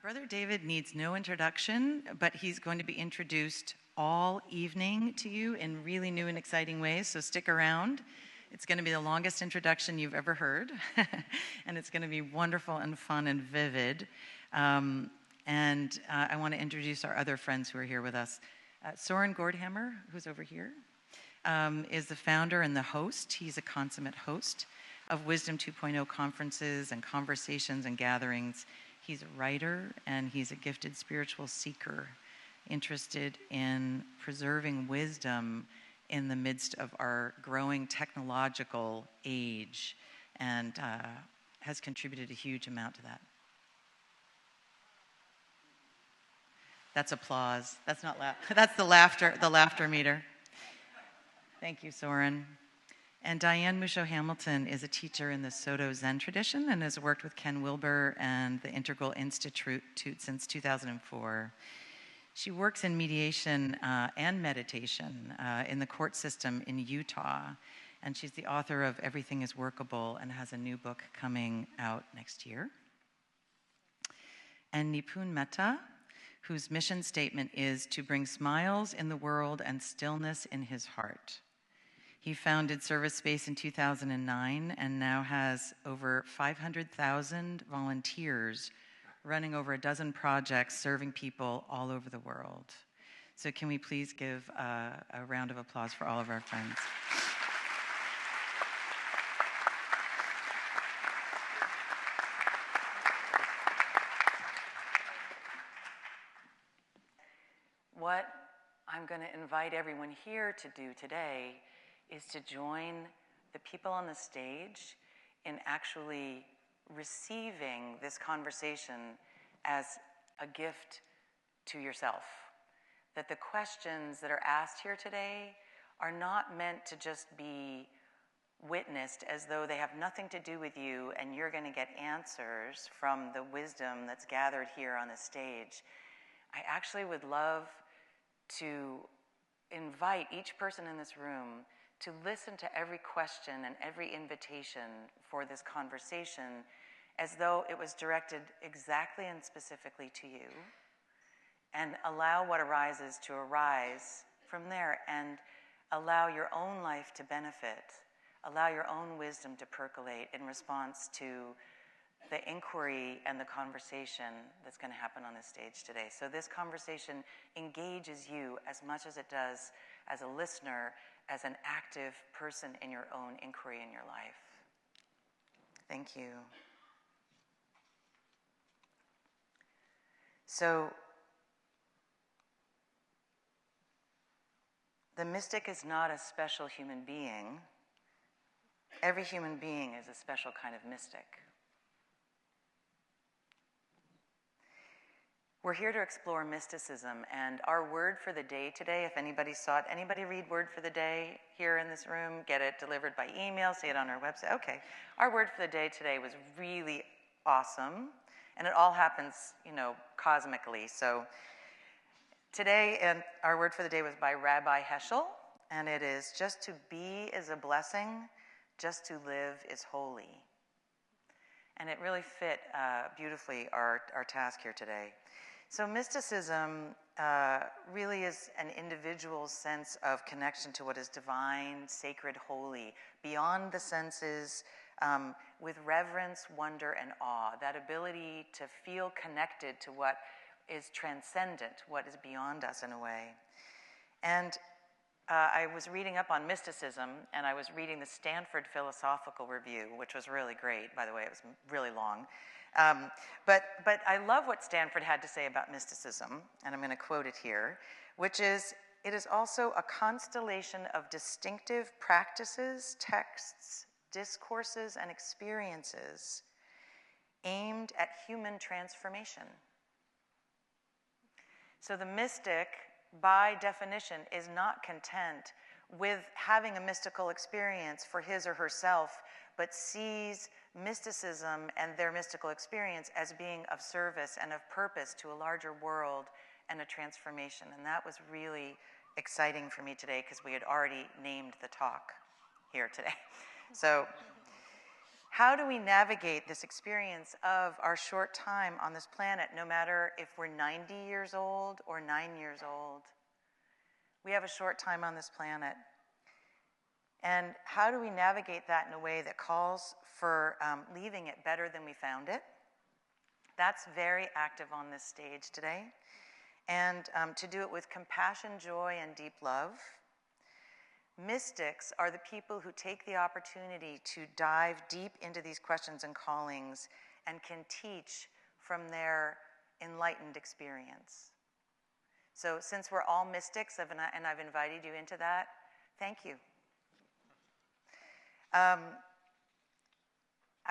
Brother David needs no introduction, but he's going to be introduced all evening to you in really new and exciting ways, so stick around. It's going to be the longest introduction you've ever heard, and it's going to be wonderful and fun and vivid. I want to introduce our other friends who are here with us. Soren Gordhamer, who's over here, is the founder and the host. He's a consummate host of Wisdom 2.0 conferences and conversations and gatherings. He's a writer, and he's a gifted spiritual seeker interested in preserving wisdom in the midst of our growing technological age, and has contributed a huge amount to that. That's applause. That's not that's the laughter meter. Thank you, Soren. And Diane Musho Hamilton is a teacher in the Soto Zen tradition and has worked with Ken Wilber and the Integral Institute since 2004. She works in mediation and meditation in the court system in Utah, and she's the author of Everything is Workable and has a new book coming out next year. And Nipun Mehta, whose mission statement is to bring smiles in the world and stillness in his heart. He founded Service Space in 2009 and now has over 500,000 volunteers running over a dozen projects serving people all over the world. So can we please give a round of applause for all of our friends. What I'm going to invite everyone here to do today is to join the people on the stage in actually receiving this conversation as a gift to yourself. That the questions that are asked here today are not meant to just be witnessed as though they have nothing to do with you and you're going to get answers from the wisdom that's gathered here on the stage. I actually would love to invite each person in this room to listen to every question and every invitation for this conversation as though it was directed exactly and specifically to you, and allow what arises to arise from there, and allow your own life to benefit, allow your own wisdom to percolate in response to the inquiry and the conversation that's going to happen on this stage today. So this conversation engages you as much as it does as a listener, as an active person in your own inquiry in your life. Thank you. So, the mystic is not a special human being. Every human being is a special kind of mystic. We're here to explore mysticism, and our word for the day today, if anybody saw it, anybody read word for the day here in this room? Get it delivered by email, see it on our website? Okay. Our word for the day today was really awesome, and it all happens, cosmically. So today, and our word for the day was by Rabbi Heschel, and it is, just to be is a blessing, just to live is holy. And it really fit beautifully our task here today. So mysticism really is an individual's sense of connection to what is divine, sacred, holy, beyond the senses, with reverence, wonder, and awe. That ability to feel connected to what is transcendent, what is beyond us in a way. And I was reading up on mysticism, and I was reading the Stanford Philosophical Review, which was really great, by the way. It was really long. But I love what Stanford had to say about mysticism, and I'm going to quote it here, which is, it is also a constellation of distinctive practices, texts, discourses, and experiences aimed at human transformation. So the mystic, by definition, is not content with having a mystical experience for his or herself, but sees mysticism and their mystical experience as being of service and of purpose to a larger world and a transformation. And that was really exciting for me today because we had already named the talk here today. So how do we navigate this experience of our short time on this planet, no matter if we're 90 years old or 9 years old? We have a short time on this planet. And how do we navigate that in a way that calls for leaving it better than we found it? That's very active on this stage today. And to do it with compassion, joy, and deep love. Mystics are the people who take the opportunity to dive deep into these questions and callings and can teach from their enlightened experience. So since we're all mystics, and I've invited you into that, thank you. I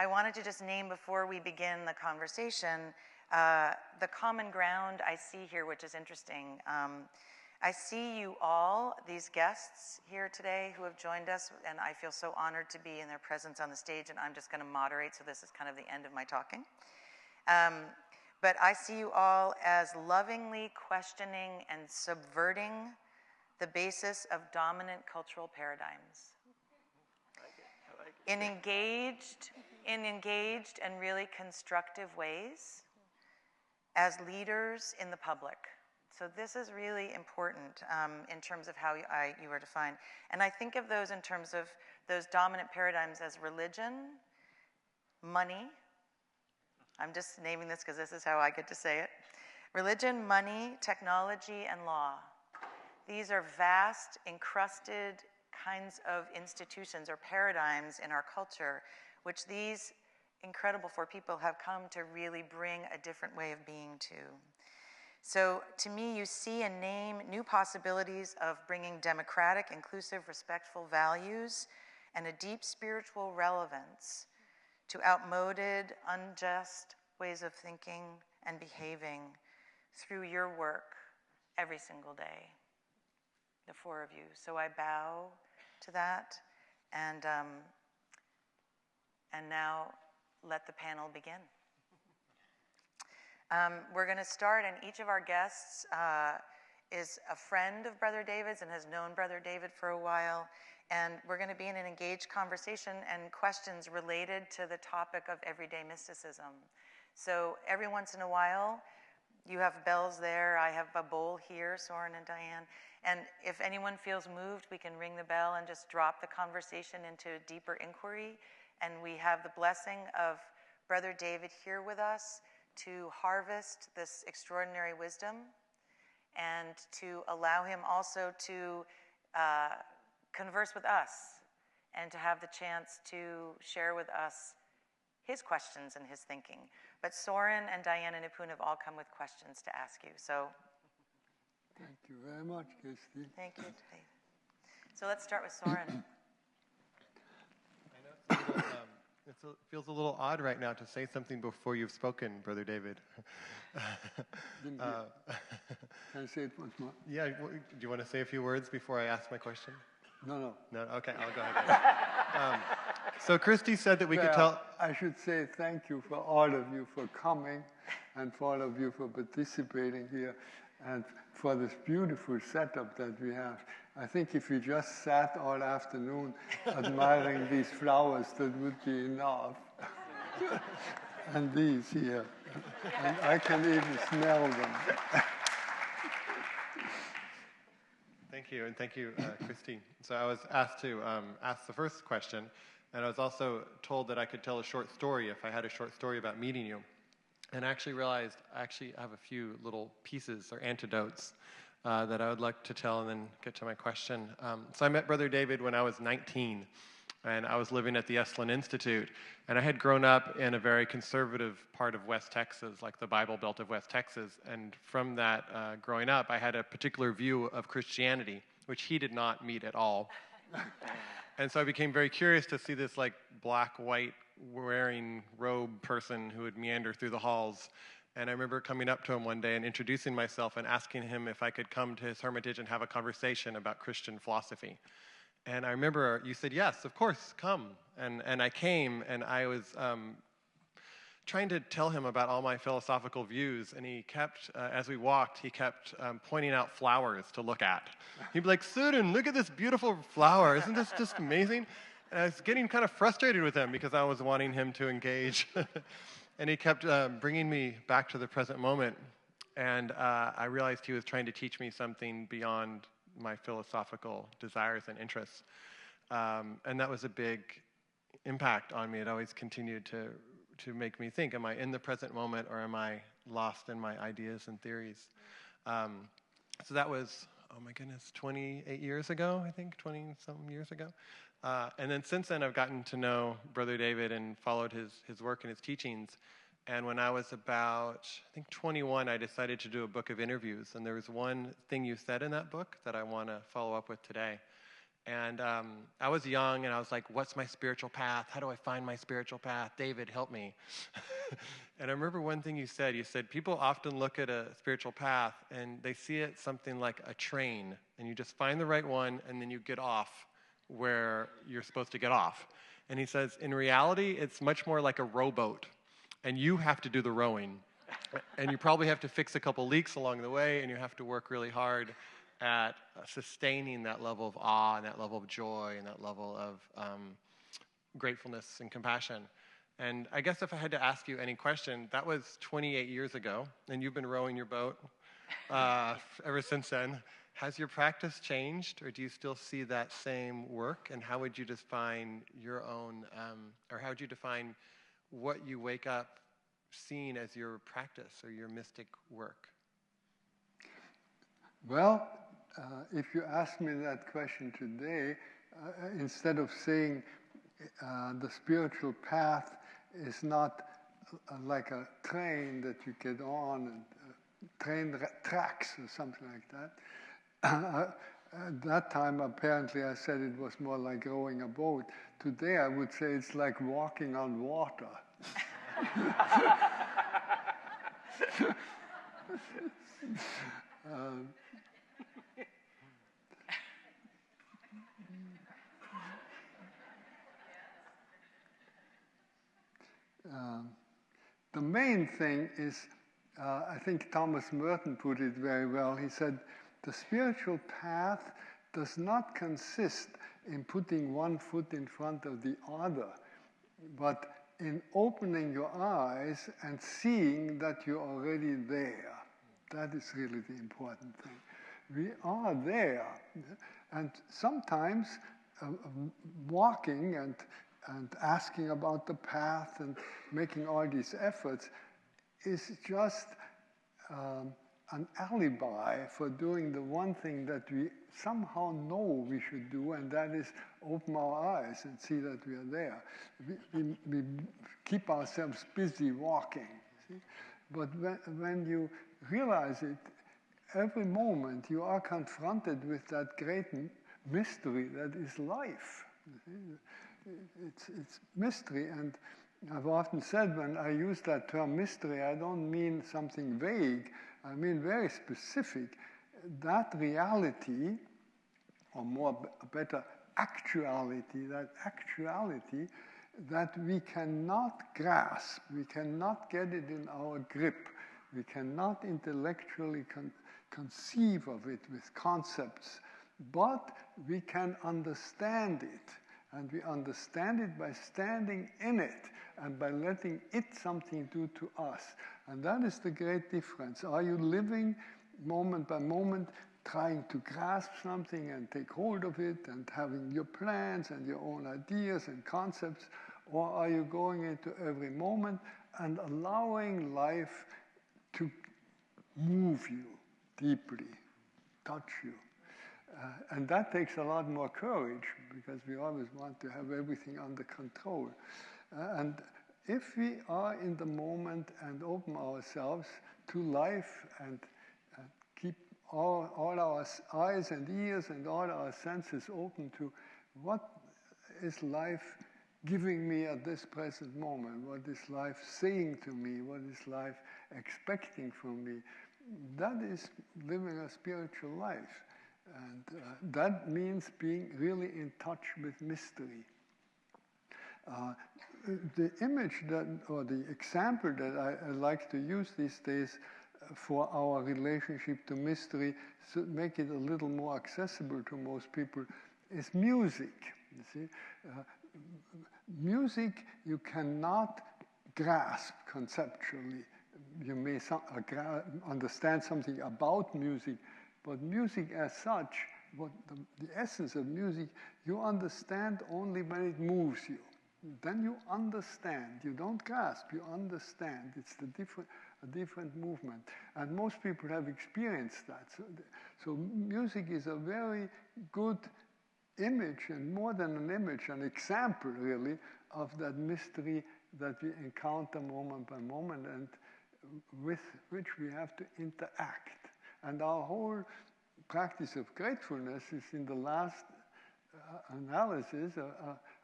wanted to just name before we begin the conversation the common ground I see here, which is interesting. I see you all, these guests here today who have joined us, and I feel so honored to be in their presence on the stage, and I'm just going to moderate, so this is kind of the end of my talking. But I see you all as lovingly questioning and subverting the basis of dominant cultural paradigms. In engaged and really constructive ways as leaders in the public. So this is really important in terms of how you are defined. And I think of those in terms of those dominant paradigms as religion, money. I'm just naming this because this is how I get to say it. Religion, money, technology, and law. These are vast, encrusted kinds of institutions or paradigms in our culture, which these incredible four people have come to really bring a different way of being to. So to me, you see and name new possibilities of bringing democratic, inclusive, respectful values and a deep spiritual relevance to outmoded, unjust ways of thinking and behaving through your work every single day, the four of you. So I bow to that, and now let the panel begin. We're going to start, and each of our guests is a friend of Brother David's and has known Brother David for a while, and we're going to be in an engaged conversation and questions related to the topic of everyday mysticism. So every once in a while, you have bells there, I have a bowl here, Soren and Diane, and if anyone feels moved, we can ring the bell and just drop the conversation into a deeper inquiry, and we have the blessing of Brother David here with us to harvest this extraordinary wisdom and to allow him also to converse with us and to have the chance to share with us his questions and his thinking. But Soren and Diane and Nipun have all come with questions to ask you. So, thank you very much, Kristi. Thank you. So let's start with Soren. I know it feels a little odd right now to say something before you've spoken, Brother David. Can I say it once more? Yeah, do you want to say a few words before I ask my question? No. No? Okay, I'll go ahead. So Kristi said that we could tell... I should say thank you for all of you for coming and for all of you for participating here and for this beautiful setup that we have. I think if we just sat all afternoon admiring these flowers, that would be enough. And these here. And I can even smell them. Thank you, and thank you, Kristi. So I was asked to ask the first question, and I was also told that I could tell a short story if I had a short story about meeting you. And I actually realized I have a few little pieces or antidotes that I would like to tell and then get to my question. So I met Brother David when I was 19, and I was living at the Esalen Institute. And I had grown up in a very conservative part of West Texas, like the Bible Belt of West Texas. And from that, growing up, I had a particular view of Christianity, which he did not meet at all. And so I became very curious to see this like black, white, wearing robe person who would meander through the halls. And I remember coming up to him one day and introducing myself and asking him if I could come to his hermitage and have a conversation about Christian philosophy. And I remember you said, yes, of course, come. And I came, and I was trying to tell him about all my philosophical views, and he kept, as we walked, he kept pointing out flowers to look at. He'd be like, Soren, look at this beautiful flower. Isn't this just amazing? And I was getting kind of frustrated with him because I was wanting him to engage. And he kept bringing me back to the present moment. And I realized he was trying to teach me something beyond my philosophical desires and interests. And that was a big impact on me. It always continued to make me think, am I in the present moment or am I lost in my ideas and theories? So that was, oh my goodness, 28 years ago, I think, 20-something years ago. And then since then, I've gotten to know Brother David and followed his work and his teachings. And when I was about, I think, 21, I decided to do a book of interviews. And there was one thing you said in that book that I want to follow up with today. And I was young, and I was like, what's my spiritual path? How do I find my spiritual path? David, help me. And I remember one thing you said. You said, people often look at a spiritual path, and they see it something like a train. And you just find the right one, and then you get off where you're supposed to get off. And he says, in reality, it's much more like a rowboat. And you have to do the rowing. And you probably have to fix a couple leaks along the way, and you have to work really hard at sustaining that level of awe and that level of joy and that level of gratefulness and compassion. And I guess if I had to ask you any question, that was 28 years ago, and you've been rowing your boat ever since then. Has your practice changed, or do you still see that same work? And how would you define your own, or how would you define what you wake up seeing as your practice or your mystic work? Well, if you ask me that question today, instead of saying the spiritual path is not like a train that you get on, and train tracks or something like that. At that time, apparently, I said it was more like rowing a boat. Today, I would say it's like walking on water. The main thing is, I think Thomas Merton put it very well. He said, the spiritual path does not consist in putting one foot in front of the other, but in opening your eyes and seeing that you're already there. That is really the important thing. We are there. And sometimes walking and asking about the path and making all these efforts is just an alibi for doing the one thing that we somehow know we should do, and that is open our eyes and see that we are there. We keep ourselves busy walking. See? But when you realize it, every moment you are confronted with that great mystery that is life. It's mystery, and I've often said when I use that term mystery, I don't mean something vague, I mean very specific. That reality, or better, actuality that we cannot grasp, we cannot get it in our grip, we cannot intellectually conceive of it with concepts, but we can understand it. And we understand it by standing in it and by letting it something do to us. And that is the great difference. Are you living moment by moment, trying to grasp something and take hold of it and having your plans and your own ideas and concepts? Or are you going into every moment and allowing life to move you deeply, touch you? And that takes a lot more courage, because we always want to have everything under control. And if we are in the moment and open ourselves to life and keep all our eyes and ears and all our senses open to what is life giving me at this present moment, what is life saying to me, what is life expecting from me, that is living a spiritual life. And that means being really in touch with mystery. The image or the example that I like to use these days for our relationship to mystery, to make it a little more accessible to most people, is music. You see. Music you cannot grasp conceptually. You may understand something about music, but music as such, what the essence of music, you understand only when it moves you. Then you understand. You don't grasp, you understand. It's a different movement. And most people have experienced that. So music is a very good image, and more than an image, an example, really, of that mystery that we encounter moment by moment and with which we have to interact. And our whole practice of gratefulness is, in the last analysis,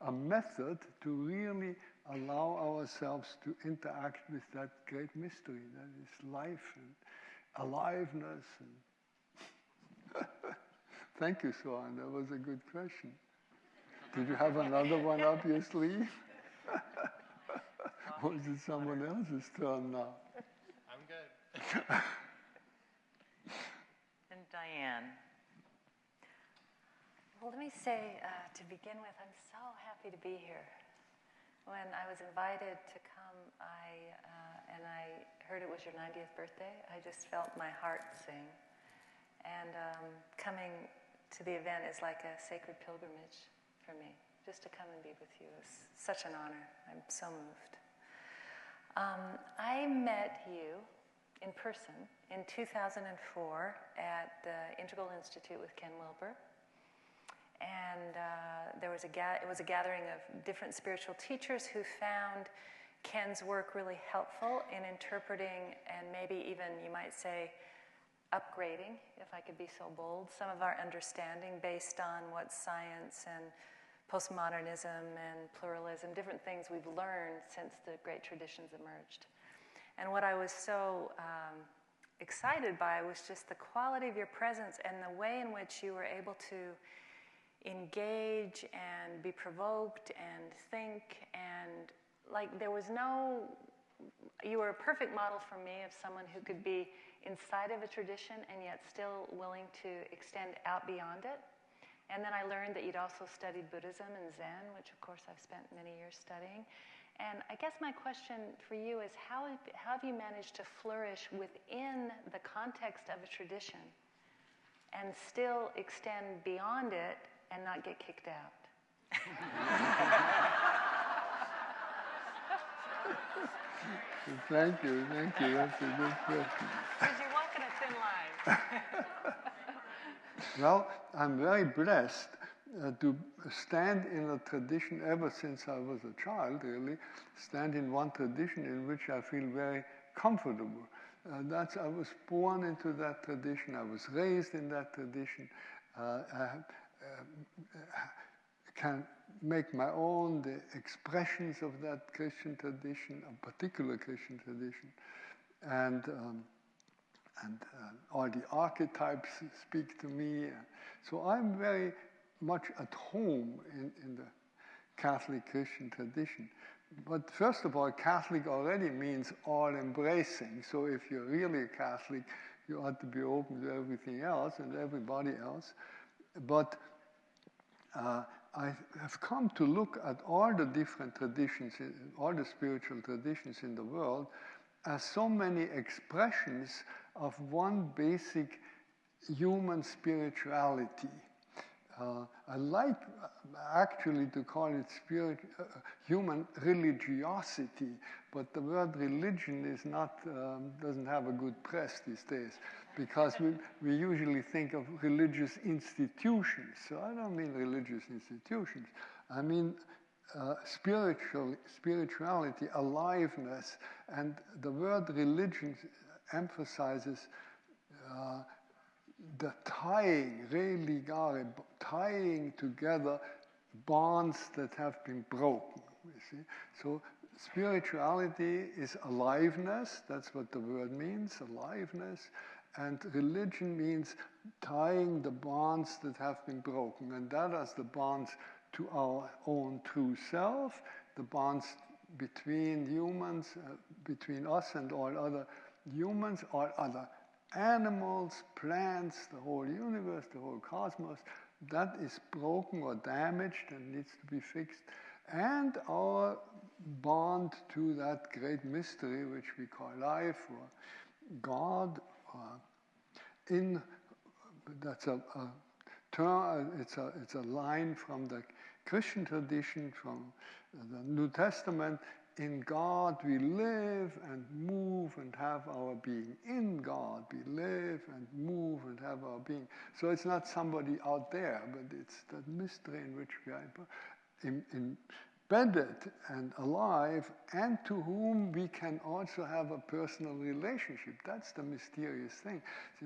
a method to really allow ourselves to interact with that great mystery that is life and aliveness. And thank you, Soren. That was a good question. Did you have another one up your sleeve? Or is it someone else's turn now? I'm good. And Diane. Well, let me say, to begin with, I'm so happy to be here. When I was invited to come, and I heard it was your 90th birthday, I just felt my heart sing. And coming to the event is like a sacred pilgrimage for me. Just to come and be with you is such an honor. I'm so moved. I met you in person in 2004 at the Integral Institute with Ken Wilber. And it was a gathering of different spiritual teachers who found Ken's work really helpful in interpreting and maybe even, you might say, upgrading, if I could be so bold, some of our understanding based on what science and postmodernism and pluralism, different things we've learned since the great traditions emerged. And what I was so excited by was just the quality of your presence and the way in which you were able to engage and be provoked and think, and like you were a perfect model for me of someone who could be inside of a tradition and yet still willing to extend out beyond it. And then I learned that you'd also studied Buddhism and Zen, which of course I've spent many years studying. And I guess my question for you is, how have you managed to flourish within the context of a tradition and still extend beyond it and not get kicked out? Thank you. That's a good question. Because you're walking a thin line. Well, I'm very blessed to stand in a tradition ever since I was a child, really, stand in one tradition in which I feel very comfortable. I was born into that tradition. I was raised in that tradition. I can make my own the expressions of that Christian tradition, a particular Christian tradition, and all the archetypes speak to me. So I'm very much at home in the Catholic Christian tradition. But first of all, Catholic already means all-embracing. So if you're really a Catholic, you ought to be open to everything else and everybody else. But I have come to look at all the different traditions, all the spiritual traditions in the world, as so many expressions of one basic human spirituality. I like actually to call it human religiosity, but the word religion is not doesn't have a good press these days, because we usually think of religious institutions. So I don't mean religious institutions. I mean spirituality, aliveness, and the word religion emphasizes the tying, religare, tying together bonds that have been broken, you see. So spirituality is aliveness, that's what the word means, aliveness, and religion means tying the bonds that have been broken, and that is the bonds to our own true self, the bonds between humans, between us and all other humans, all other animals, plants, the whole universe, the whole cosmos, that is broken or damaged and needs to be fixed. And our bond to that great mystery, which we call life or God, that's a term. It's a line from the Christian tradition, from the New Testament. In God we live and move and have our being. In God we live and move and have our being. So it's not somebody out there, but it's that mystery in which we are embedded and alive, and to whom we can also have a personal relationship. That's the mysterious thing. See,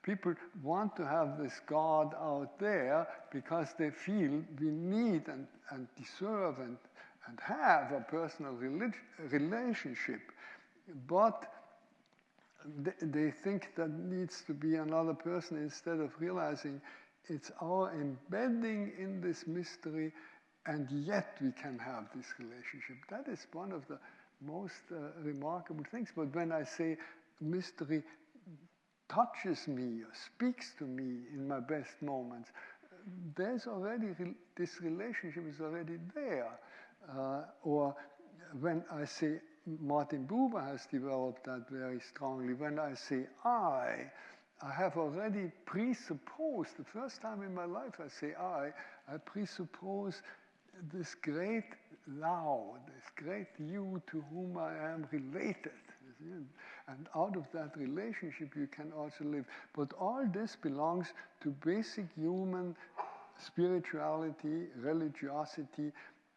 people want to have this God out there because they feel we need and deserve and have a personal relationship. But they think that needs to be another person, instead of realizing it's our embedding in this mystery, and yet we can have this relationship. That is one of the most remarkable things. But when I say mystery touches me or speaks to me in my best moments, there's already, this relationship is already there. Or when I say, Martin Buber has developed that very strongly, when I say I have already presupposed, the first time in my life I say I presuppose this great thou, this great you to whom I am related. And out of that relationship you can also live. But all this belongs to basic human spirituality, religiosity,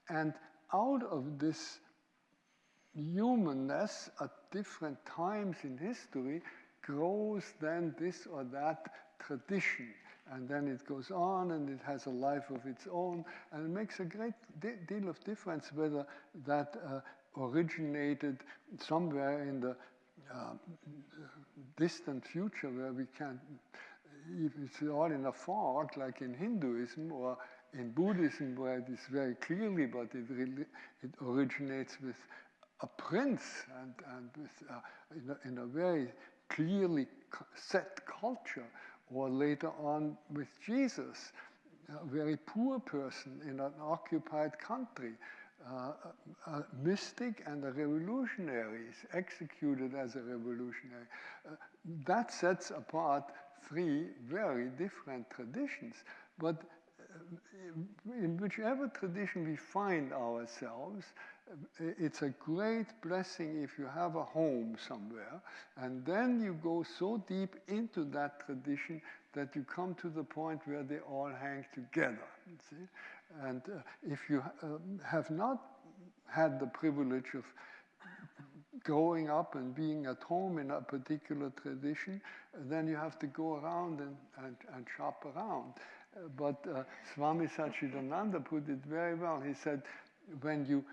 and out of this humanness at different times in history grows then this or that tradition. And then it goes on and it has a life of its own, and it makes a great deal of difference whether that originated somewhere in the distant future where we can't, if it's all in a fog, like in Hinduism or in Buddhism, where it is very clearly, but it originates with a prince and with, in a very clearly set culture, or later on with Jesus, a very poor person in an occupied country, a mystic and a revolutionary, is executed as a revolutionary. That sets apart three very different traditions. But in whichever tradition we find ourselves, it's a great blessing if you have a home somewhere, and then you go so deep into that tradition that you come to the point where they all hang together. You see? And if you have not had the privilege of growing up and being at home in a particular tradition, then you have to go around and shop around. But Swami Satchidananda put it very well. He said, when you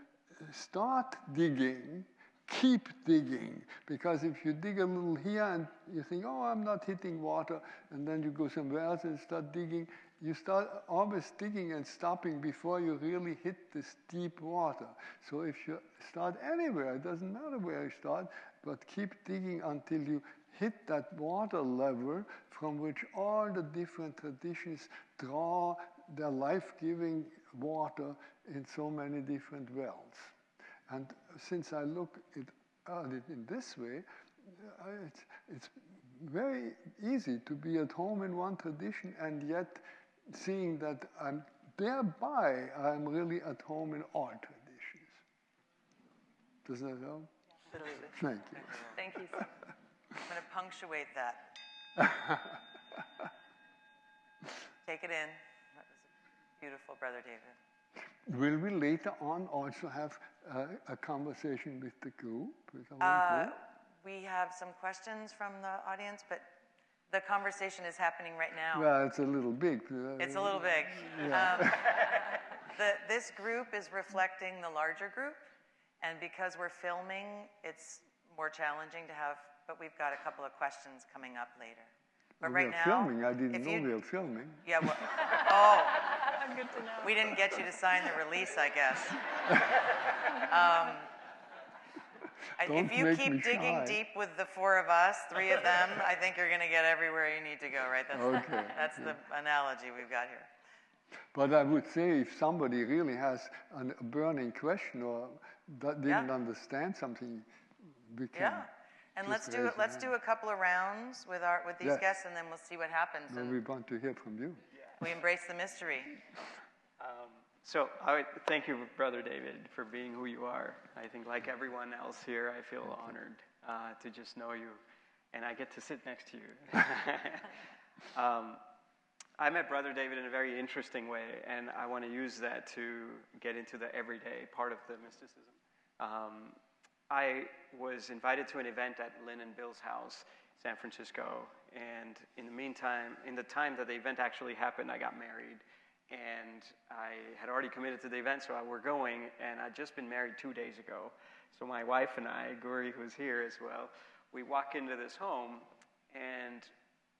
start digging, keep digging, because if you dig a little here and you think, oh, I'm not hitting water, and then you go somewhere else and start digging, you start always digging and stopping before you really hit this deep water. So if you start anywhere, it doesn't matter where you start, but keep digging until you hit that water level from which all the different traditions draw their life-giving water in so many different wells. And since I look at it in this way, it's very easy to be at home in one tradition and yet seeing that I'm really at home in all traditions. Does that help? Absolutely. Thank you. Thank you. I'm going to punctuate that. Take it in. That was beautiful, Brother David. Will we later on also have a conversation with the group? With our group? We have some questions from the audience, but the conversation is happening right now. Well, it's a little big. It's a little big. Yeah. This group is reflecting the larger group, and because we're filming, it's more challenging to have, but we've got a couple of questions coming up later. But right now, filming. I didn't know we were filming. Yeah, well, oh. Good to know. We didn't get you to sign the release, I guess. If you keep digging deep with the four of us, three of them, I think you're going to get everywhere you need to go, right? That's the analogy we've got here. But I would say if somebody really has a burning question or that didn't understand something, we can. Yeah. And let's do a couple of rounds with these guests, and then we'll see what happens. Well, we want to hear from you. We embrace the mystery. So I thank you, Brother David, for being who you are. I think like everyone else here, I feel honored to just know you, and I get to sit next to you. I met Brother David in a very interesting way, and I want to use that to get into the everyday part of the mysticism. I was invited to an event at Lynn and Bill's house, San Francisco, and in the meantime, in the time that the event actually happened, I got married, and I had already committed to the event, so we're going, and I'd just been married 2 days ago. So my wife and I, Guri, who's here as well, we walk into this home, and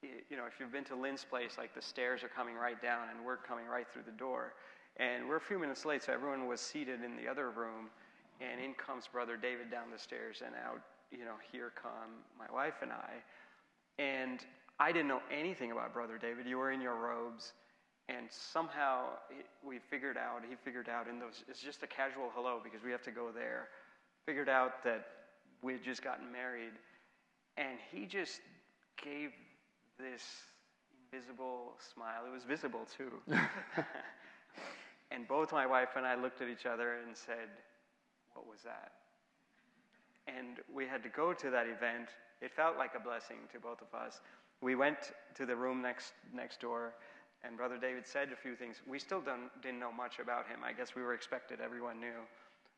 you know, if you've been to Lynn's place, like the stairs are coming right down, and we're coming right through the door, and we're a few minutes late, so everyone was seated in the other room. And in comes Brother David down the stairs, and out, you know, here come my wife and I. And I didn't know anything about Brother David. You were in your robes, and somehow he figured out in those, it's just a casual hello because we have to go there, figured out that we had just gotten married, and he just gave this invisible smile. It was visible, too. And both my wife and I looked at each other and said, what was that? And we had to go to that event. It felt like a blessing to both of us. We went to the room next door, and Brother David said a few things. We still didn't know much about him. I guess we were expected. Everyone knew.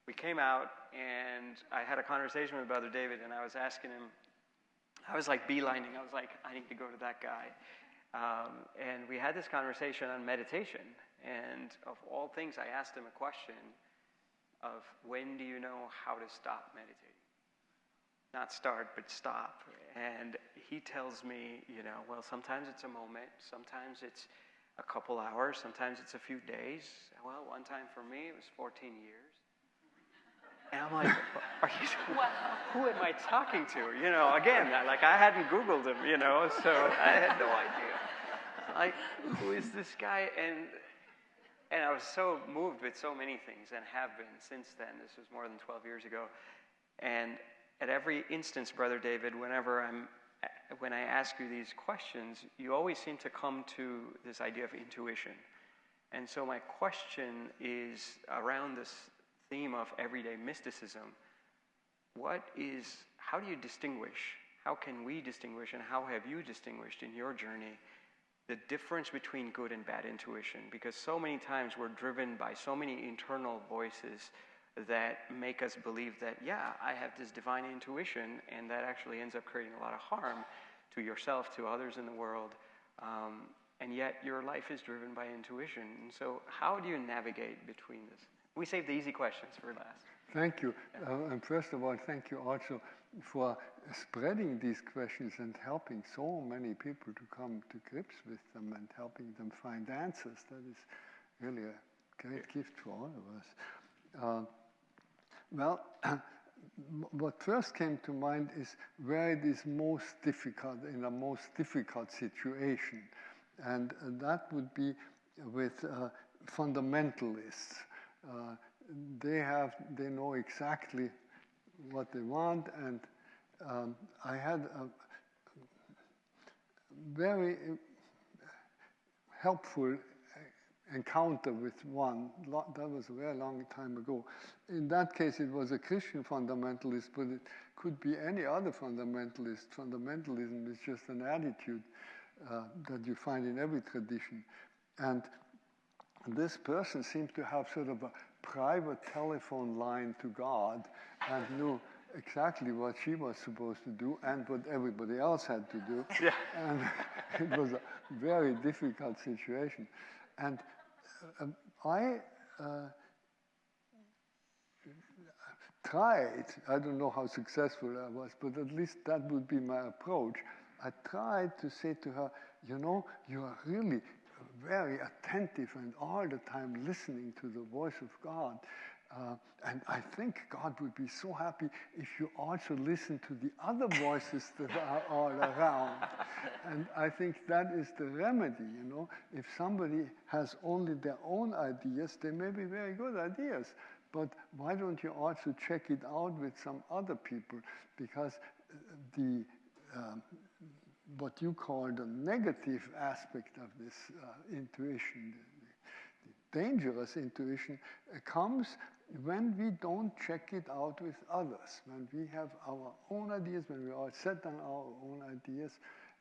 We came out, and I had a conversation with Brother David, and I was asking him, I was like beelining. I was like, I need to go to that guy. And we had this conversation on meditation. And of all things, I asked him a question of when do you know how to stop meditating? Not start, but stop. And he tells me, you know, well, sometimes it's a moment, sometimes it's a couple hours, sometimes it's a few days. Well, one time for me, it was 14 years. And I'm like, who am I talking to? You know, again, like I hadn't Googled him, you know, so I had no idea. Like, who is this guy? And I was so moved with so many things, and have been since then. This was more than 12 years ago. And at every instance, Brother David, when I ask you these questions, you always seem to come to this idea of intuition. And so my question is around this theme of everyday mysticism. How do you distinguish? How can we distinguish, and how have you distinguished in your journey the difference between good and bad intuition? Because so many times we're driven by so many internal voices that make us believe that, yeah, I have this divine intuition, and that actually ends up creating a lot of harm to yourself, to others in the world, and yet your life is driven by intuition. And so how do you navigate between this? We save the easy questions for last. Thank you. And first of all, thank you also for spreading these questions and helping so many people to come to grips with them and helping them find answers. That is really a great gift for all of us. Well, what first came to mind is where it is most difficult, in a most difficult situation. And that would be with fundamentalists. They know exactly what they want, and I had a very helpful encounter with one. That was a very long time ago. In that case, it was a Christian fundamentalist, but it could be any other fundamentalist. Fundamentalism is just an attitude that you find in every tradition. And this person seemed to have sort of a private telephone line to God and knew exactly what she was supposed to do and what everybody else had to do. Yeah. And it was a very difficult situation. And I tried, I don't know how successful I was, but at least that would be my approach. I tried to say to her, you know, you are really very attentive and all the time listening to the voice of God. And I think God would be so happy if you also listen to the other voices that are all around. And I think that is the remedy, you know. If somebody has only their own ideas, they may be very good ideas. But why don't you also check it out with some other people? Because the what you call the negative aspect of this intuition, the dangerous intuition, comes when we don't check it out with others, when we have our own ideas, when we are set on our own ideas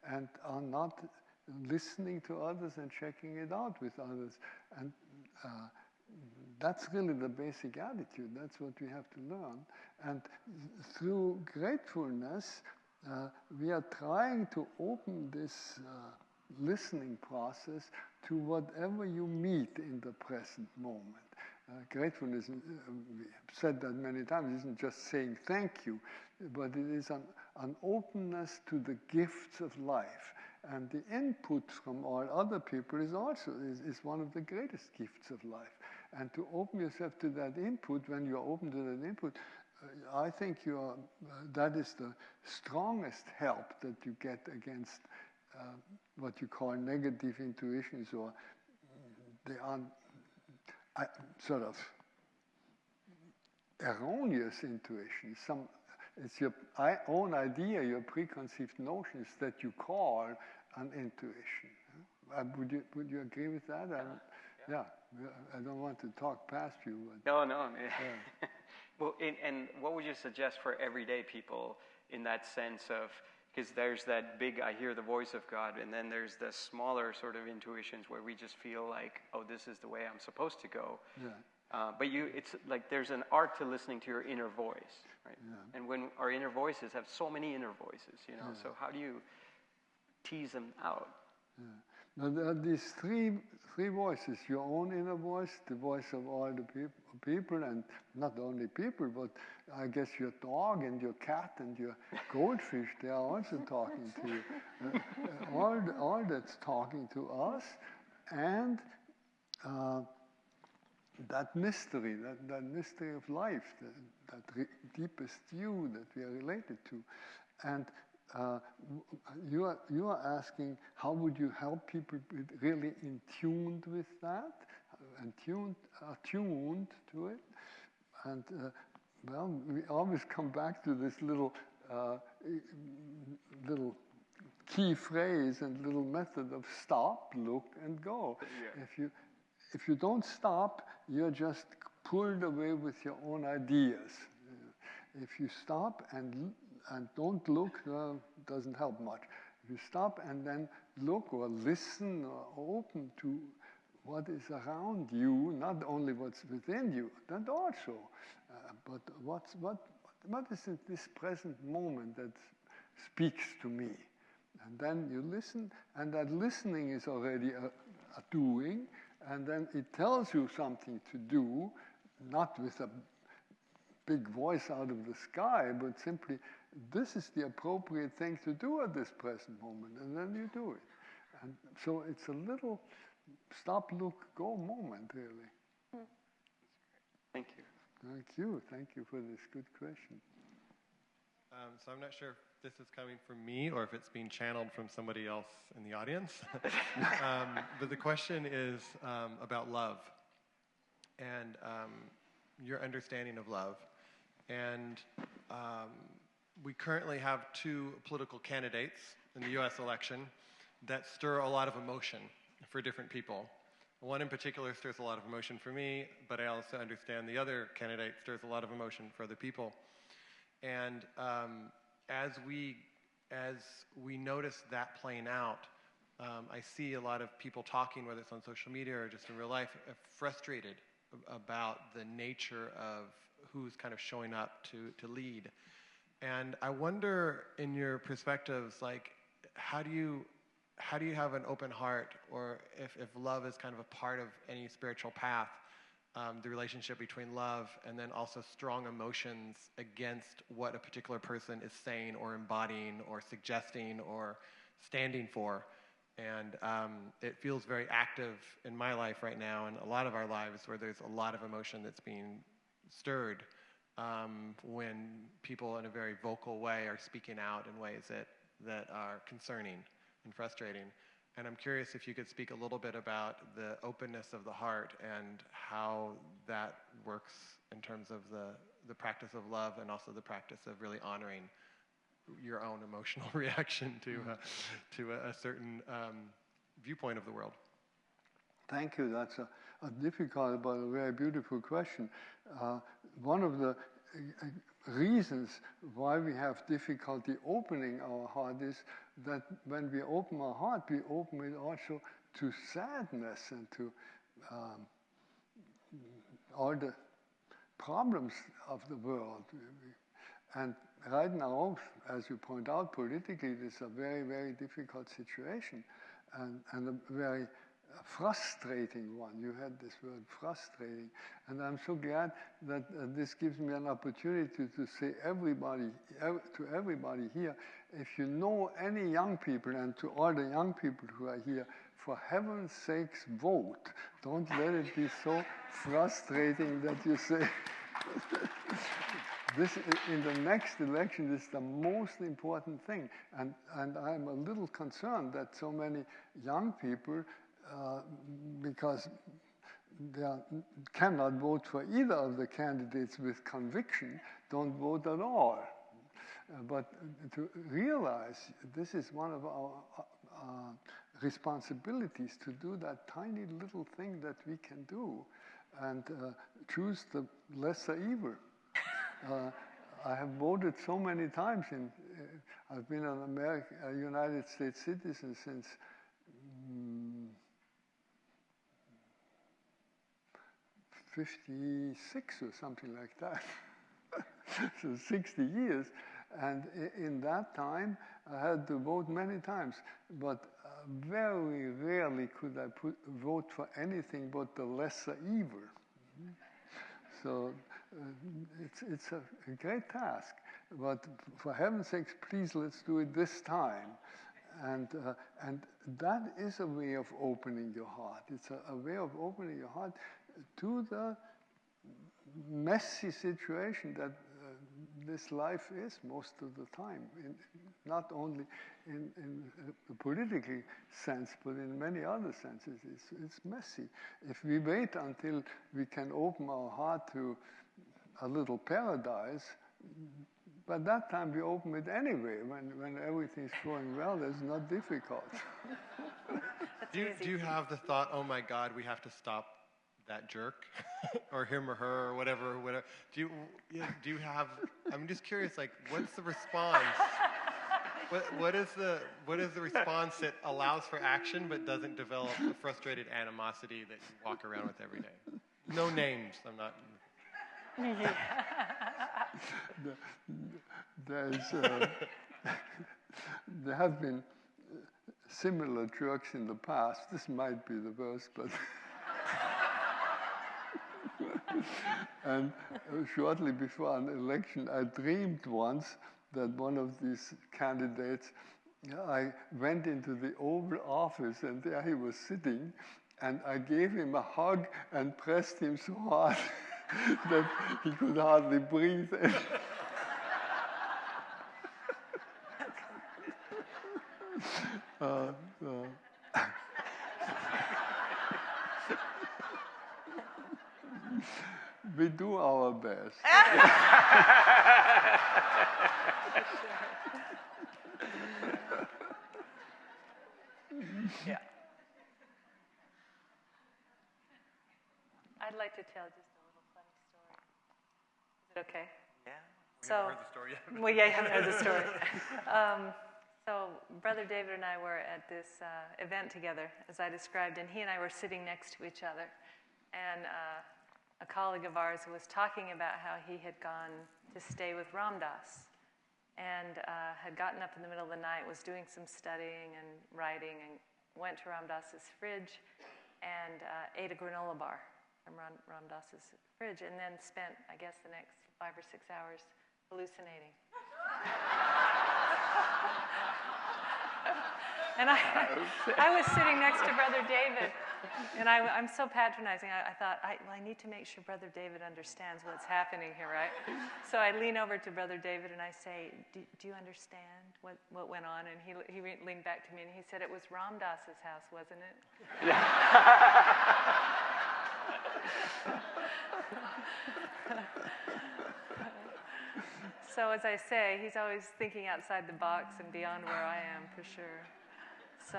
and are not listening to others and checking it out with others. And that's really the basic attitude. That's what we have to learn. And through gratefulness, we are trying to open this listening process to whatever you meet in the present moment. Gratefulness, we have said that many times, isn't just saying thank you, but it is an openness to the gifts of life. And the input from all other people is also is one of the greatest gifts of life. And to open yourself to that input, when you are open to that input, I think that is the strongest help that you get against what you call negative intuitions, or they are sort of erroneous intuitions. It's your own idea, your preconceived notions that you call an intuition. Would you agree with that? Yeah. I don't want to talk past you. But, No. Yeah. Well, and what would you suggest for everyday people in that sense of, because there's that big, I hear the voice of God, and then there's the smaller sort of intuitions where we just feel like, oh, this is the way I'm supposed to go. Yeah. But it's like there's an art to listening to your inner voice, right? Yeah. And when our inner voices have so many inner voices, you know, so how do you tease them out? Yeah. Now there are these three voices: your own inner voice, the voice of all the people, and not only people, but I guess your dog and your cat and your goldfish, they are also talking to you. All that's talking to us, and that mystery, that mystery of life, that deepest you that we are related to. And you are asking, how would you help people be really in tune with that, attuned to it? And well, we always come back to this little key phrase and little method of stop, look, and go. Yeah. If you don't stop, you're just pulled away with your own ideas. If you stop and don't look, doesn't help much. If you stop and then look or listen or open to what is around you, not only what's within you, that also, but what is in this present moment that speaks to me? And then you listen, and that listening is already a doing, and then it tells you something to do, not with a big voice out of the sky, but simply, this is the appropriate thing to do at this present moment, and then you do it. And so it's a little stop, look, go moment, really. Thank you. Thank you. Thank you for this good question. So I'm not sure if this is coming from me or if it's being channeled from somebody else in the audience. But the question is about love and your understanding of love. And we currently have two political candidates in the U.S. election that stir a lot of emotion for different people. One in particular stirs a lot of emotion for me, but I also understand the other candidate stirs a lot of emotion for other people. And as we notice that playing out, I see a lot of people talking, whether it's on social media or just in real life, frustrated about the nature of who's kind of showing up to lead. And I wonder, in your perspectives, like, how do you have an open heart, or if love is kind of a part of any spiritual path, the relationship between love and then also strong emotions against what a particular person is saying or embodying or suggesting or standing for. And it feels very active in my life right now, and a lot of our lives, where there's a lot of emotion that's being stirred when people in a very vocal way are speaking out in ways that are concerning and frustrating. And I'm curious if you could speak a little bit about the openness of the heart and how that works in terms of the practice of love and also the practice of really honoring your own emotional reaction to a certain viewpoint of the world. Thank you. That's a difficult but a very beautiful question. One of the reasons why we have difficulty opening our heart is that when we open our heart, we open it also to sadness and to all the problems of the world. And right now, as you point out, politically, it is a very, very difficult situation and a very frustrating one. You had this word frustrating. And I'm so glad that this gives me an opportunity to say to everybody here, if you know any young people, and to all the young people who are here, for heaven's sakes, vote. Don't let it be so frustrating that you say, this, in the next election, is the most important thing. And I'm a little concerned that so many young people, because they cannot vote for either of the candidates with conviction, don't vote at all. But to realize this is one of our responsibilities, to do that tiny little thing that we can do and choose the lesser evil. I have voted so many times. I've been an United States citizen since 56 or something like that. So 60 years. And in that time, I had to vote many times. But very rarely could I vote for anything but the lesser evil. So it's a great task. But for heaven's sakes, please, let's do it this time. And that is a way of opening your heart. It's a way of opening your heart to the messy situation that this life is most of the time, not only in the political sense, but in many other senses. It's messy. If we wait until we can open our heart to a little paradise, by that time we open it anyway. When everything's going well, it's not difficult. Do you have the thought, oh my God, we have to stop that jerk, or him or her, or whatever? Do you have? I'm just curious. Like, what's the response? What is the response that allows for action but doesn't develop a frustrated animosity that you walk around with every day? No names. I'm not. There have been similar jerks in the past. This might be the worst, but. And shortly before an election, I dreamed once that one of these candidates, I went into the Oval Office and there he was sitting, and I gave him a hug and pressed him so hard that he could hardly breathe. We do our best. Yeah. I'd like to tell just a little funny story. Is it okay? Yeah. We haven't heard the story yet. Well, yeah, you haven't heard the story. So Brother David and I were at this event together, as I described, and he and I were sitting next to each other. And a colleague of ours was talking about how he had gone to stay with Ram Dass and had gotten up in the middle of the night, was doing some studying and writing, and went to Ram Dass's fridge and ate a granola bar from Ram Dass's fridge, and then spent, I guess, the next 5 or 6 hours hallucinating. And I was sitting next to Brother David, And I'm so patronizing. I thought, I need to make sure Brother David understands what's happening here, right? So I lean over to Brother David and I say, do you understand what went on? And he leaned back to me and he said, it was Ram Dass's house, wasn't it? So as I say, he's always thinking outside the box and beyond where I am, for sure. So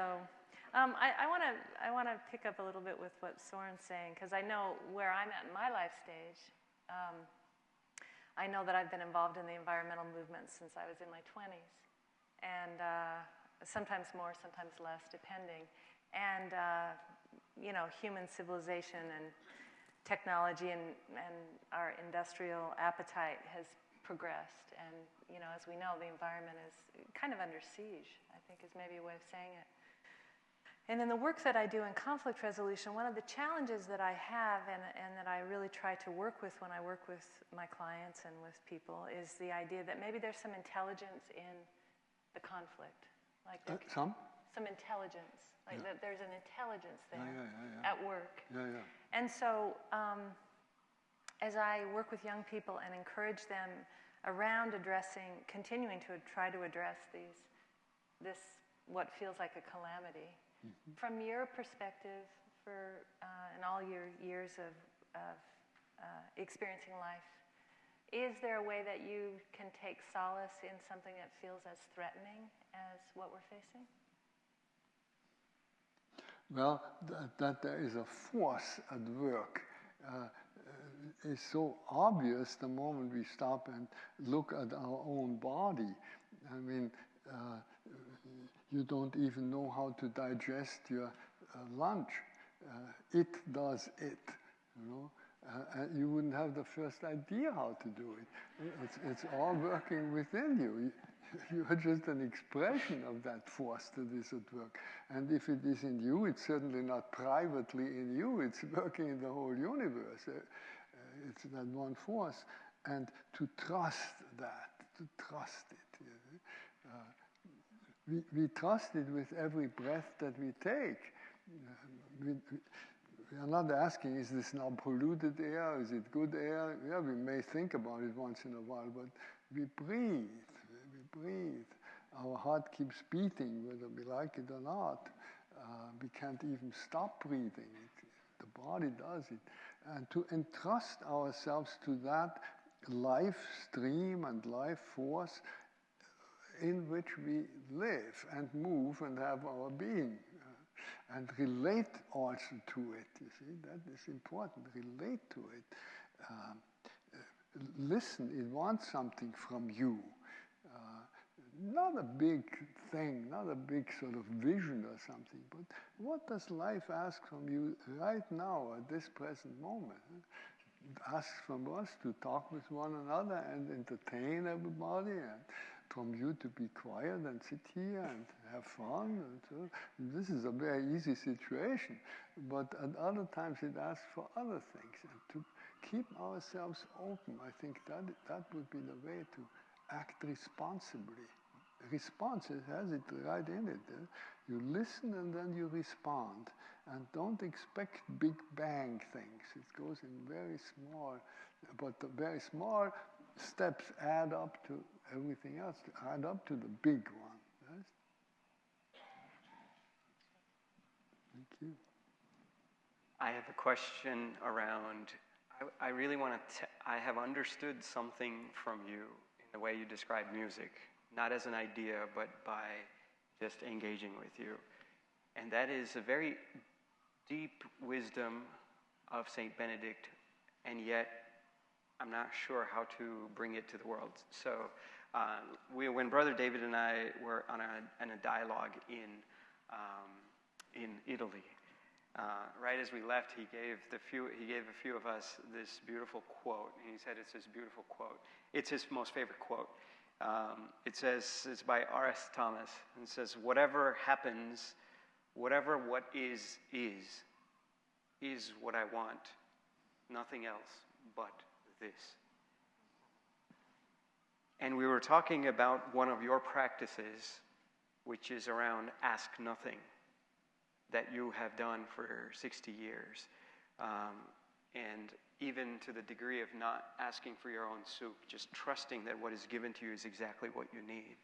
I want to pick up a little bit with what Soren's saying, because I know where I'm at in my life stage. I know that I've been involved in the environmental movement since I was in my 20s, and sometimes more, sometimes less, depending. And human civilization and technology and our industrial appetite has progressed, and as we know, the environment is kind of under siege, I think is maybe a way of saying it. And in the work that I do in conflict resolution, one of the challenges that I have and that I really try to work with when I work with my clients and with people is the idea that maybe there's some intelligence in the conflict. Like some intelligence. Like that there's an intelligence there at work. And so as I work with young people and encourage them around continuing to try to address this what feels like a calamity, from your perspective, in all your years of experiencing life, is there a way that you can take solace in something that feels as threatening as what we're facing? Well, that there is a force at work is so obvious the moment we stop and look at our own body. I mean, you don't even know how to digest your lunch. It does it, and you wouldn't have the first idea how to do it. It's all working within you. You are just an expression of that force that is at work. And if it is in you, it's certainly not privately in you. It's working in the whole universe. It's that one force. And to trust that, to trust it. We trust it with every breath that we take. We are not asking, is this now polluted air? Is it good air? Yeah, we may think about it once in a while, but we breathe. Our heart keeps beating, whether we like it or not. We can't even stop breathing. The body does it. And to entrust ourselves to that life stream and life force in which we live and move and have our being. And relate also to it, you see, that is important. Relate to it. Listen, it wants something from you. Not a big thing, not a big sort of vision or something, but what does life ask from you right now at this present moment? It asks from us to talk with one another and entertain everybody, and from you to be quiet and sit here and have fun. And so this is a very easy situation, but at other times it asks for other things. And to keep ourselves open, I think that would be the way to act responsibly. Response, it has it right in it. You listen and then you respond. And don't expect big bang things. It goes in very small, but the very small steps add up to everything else, add up to the big one. Yes? Thank you. I have a question around, I really want to, I have understood something from you in the way you describe music, not as an idea, but by just engaging with you. And that is a very deep wisdom of Saint Benedict, and yet I'm not sure how to bring it to the world. So when Brother David and I were on a dialogue in Italy, right as we left, he gave a few of us this beautiful quote. And he said it's this beautiful quote. It's his most favorite quote. It says, it's by R.S. Thomas, and it says, whatever happens, whatever what is what I want, nothing else but this. And we were talking about one of your practices, which is around ask nothing. that you have done for 60 years. And even to the degree of not asking for your own soup, just trusting that what is given to you is exactly what you need.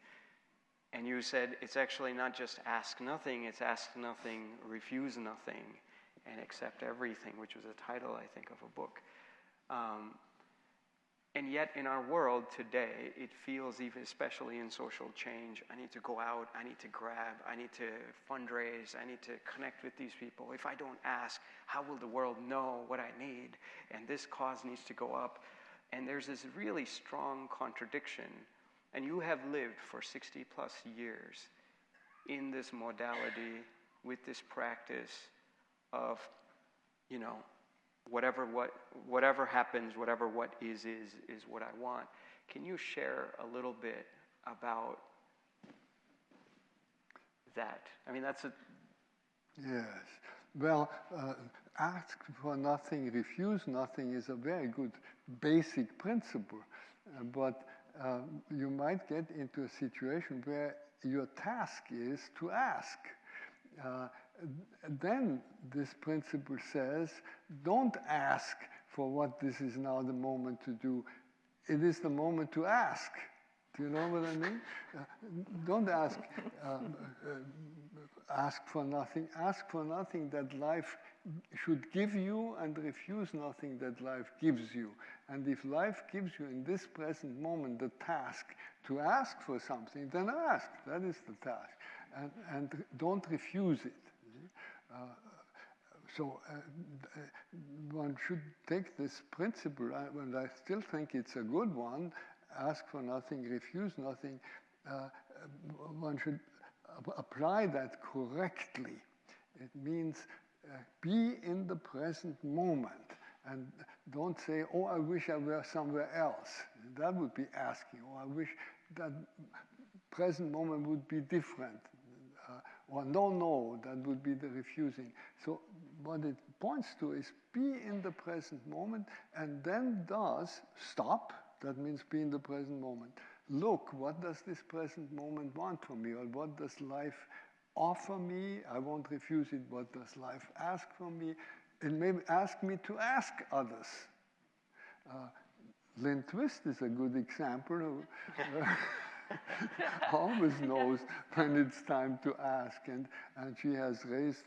And you said it's actually not just ask nothing, it's ask nothing, refuse nothing, and accept everything, which was a title, I think, of a book. And yet in our world today, it feels, even especially in social change, I need to go out, I need to grab, I need to fundraise, I need to connect with these people. If I don't ask, how will the world know what I need? And this cause needs to go up. And there's this really strong contradiction. And you have lived for 60 plus years in this modality with this practice of, you know, whatever happens, whatever what is what I want. Can you share a little bit about that? I mean, that's a... Yes. Well, ask for nothing, refuse nothing is a very good basic principle. But you might get into a situation where your task is to ask. Then this principle says, don't ask for what this is now the moment to do. It is the moment to ask. Do you know what I mean? Don't ask, ask for nothing. Ask for nothing that life should give you, and refuse nothing that life gives you. And if life gives you in this present moment the task to ask for something, then ask. That is the task. And don't refuse it. So one should take this principle, and I still think it's a good one, ask for nothing, refuse nothing. One should apply that correctly. It means be in the present moment, and don't say, oh, I wish I were somewhere else. That would be asking. Or I wish that present moment would be different. Or no, that would be the refusing. So what it points to is be in the present moment, and then does stop. That means be in the present moment. Look, what does this present moment want from me? Or what does life offer me? I won't refuse it. What does life ask from me? It may ask me to ask others. Lynn Twist is a good example of... always knows when it's time to ask, and she has raised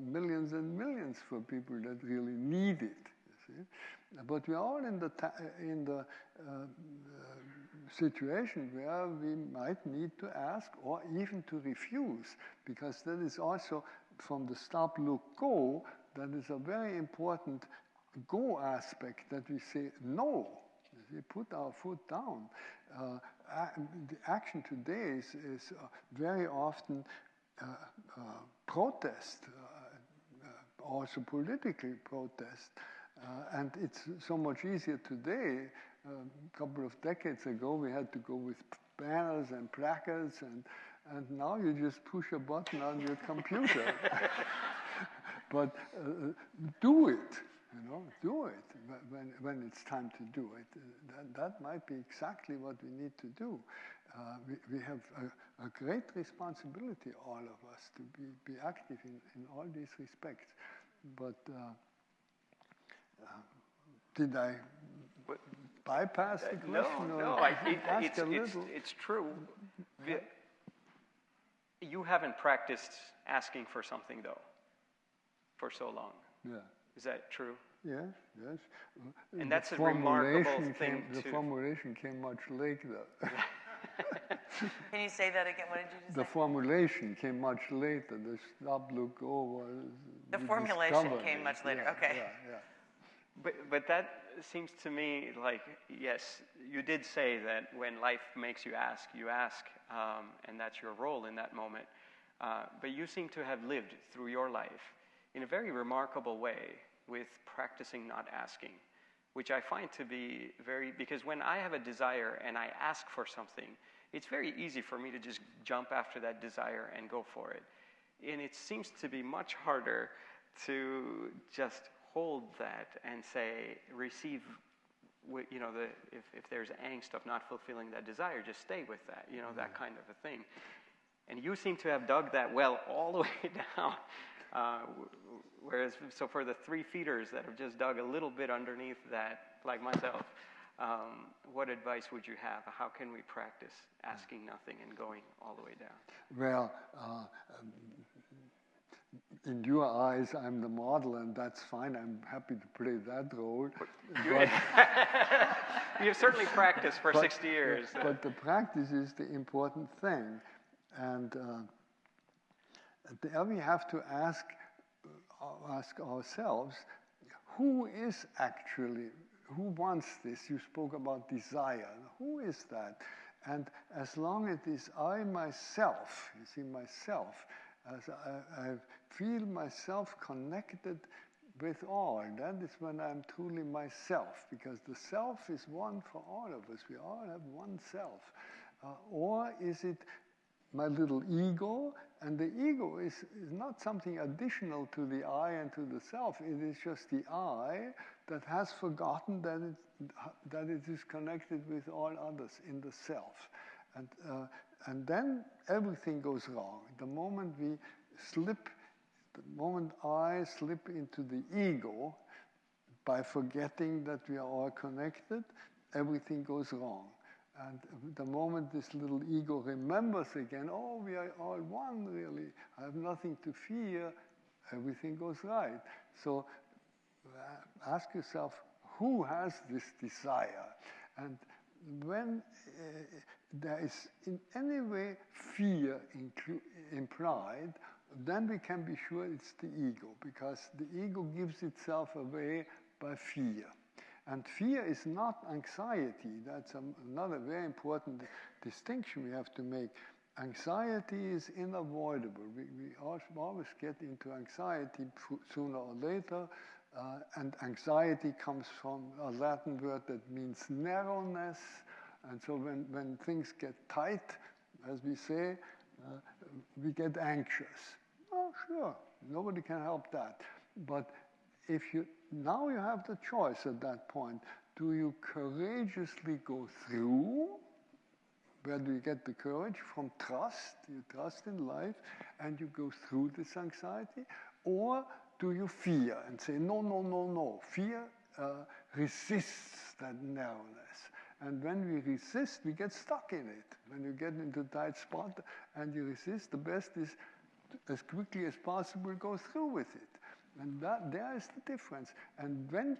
millions and millions for people that really need it. You see? But we are all in the situation where we might need to ask or even to refuse, because that is also from the stop, look, go. That is a very important go aspect, that we say no. We put our foot down. The action today is very often protest, also political protest. And it's so much easier today. A couple of decades ago, we had to go with banners and placards, and now you just push a button on your computer. But do it. You know, do it when it's time to do it. That might be exactly what we need to do. We have a great responsibility, all of us, to be active in all these respects. But did I bypass the question? No, it's true. You haven't practiced asking for something, though, for so long. Yeah. Is that true? Yes. And that's a remarkable thing, too. The formulation came much later. Can you say that again? What did you just say? The formulation came much later. The stop, look, go was... The formulation came much later, okay. Yeah. But that seems to me like, yes, you did say that when life makes you ask, and that's your role in that moment. But you seem to have lived through your life in a very remarkable way with practicing not asking, which I find to be because when I have a desire and I ask for something, it's very easy for me to just jump after that desire and go for it. And it seems to be much harder to just hold that and say, receive, you know, if there's angst of not fulfilling that desire, just stay with that, you know, that kind of a thing. And you seem to have dug that well all the way down. Whereas, so for the 3-feeters that have just dug a little bit underneath that, like myself, what advice would you have? How can we practice asking nothing and going all the way down? Well, in your eyes, I'm the model, and that's fine. I'm happy to play that role. You've certainly practiced for 60 years. But the practice is the important thing. And there we have to ask ourselves, who wants this? You spoke about desire. Who is that? And as long as it is I, myself, you see, myself, as I feel myself connected with all, that is when I'm truly myself, because the self is one for all of us. We all have one self. Or is it my little ego? And the ego is not something additional to the I and to the self. It is just the I that has forgotten that it is connected with all others in the self. And then everything goes wrong. The moment I slip into the ego by forgetting that we are all connected, everything goes wrong. And the moment this little ego remembers again, oh, we are all one, really, I have nothing to fear, everything goes right. So ask yourself, who has this desire? And when there is in any way fear implied, then we can be sure it's the ego, because the ego gives itself away by fear. And fear is not anxiety. That's another very important distinction we have to make. Anxiety is unavoidable. We always get into anxiety sooner or later. And anxiety comes from a Latin word that means narrowness. And so when things get tight, as we say, we get anxious. Oh, sure, nobody can help that. But now you have the choice at that point. Do you courageously go through? Where do you get the courage? From trust. You trust in life, and you go through this anxiety. Or do you fear and say, no, no, no, no. Fear resists that narrowness. And when we resist, we get stuck in it. When you get into a tight spot and you resist, the best is as quickly as possible go through with it. And there is the difference. And when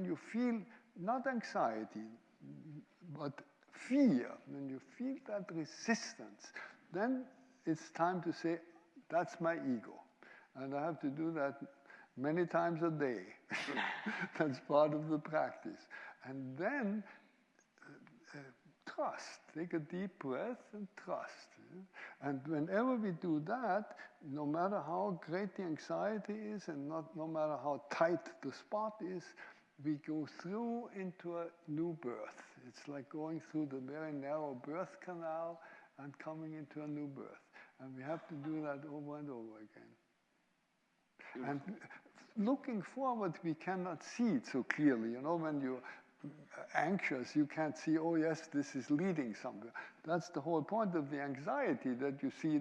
you feel not anxiety, but fear, when you feel that resistance, then it's time to say, that's my ego. And I have to do that many times a day. That's part of the practice. And then trust. Take a deep breath and trust. And whenever we do that, no matter how great the anxiety is and no matter how tight the spot is, we go through into a new birth. It's like going through the very narrow birth canal and coming into a new birth. And we have to do that over and over again. And looking forward, we cannot see it so clearly. You know, when you're anxious, you can't see, oh yes, this is leading somewhere. That's the whole point of the anxiety, that you see,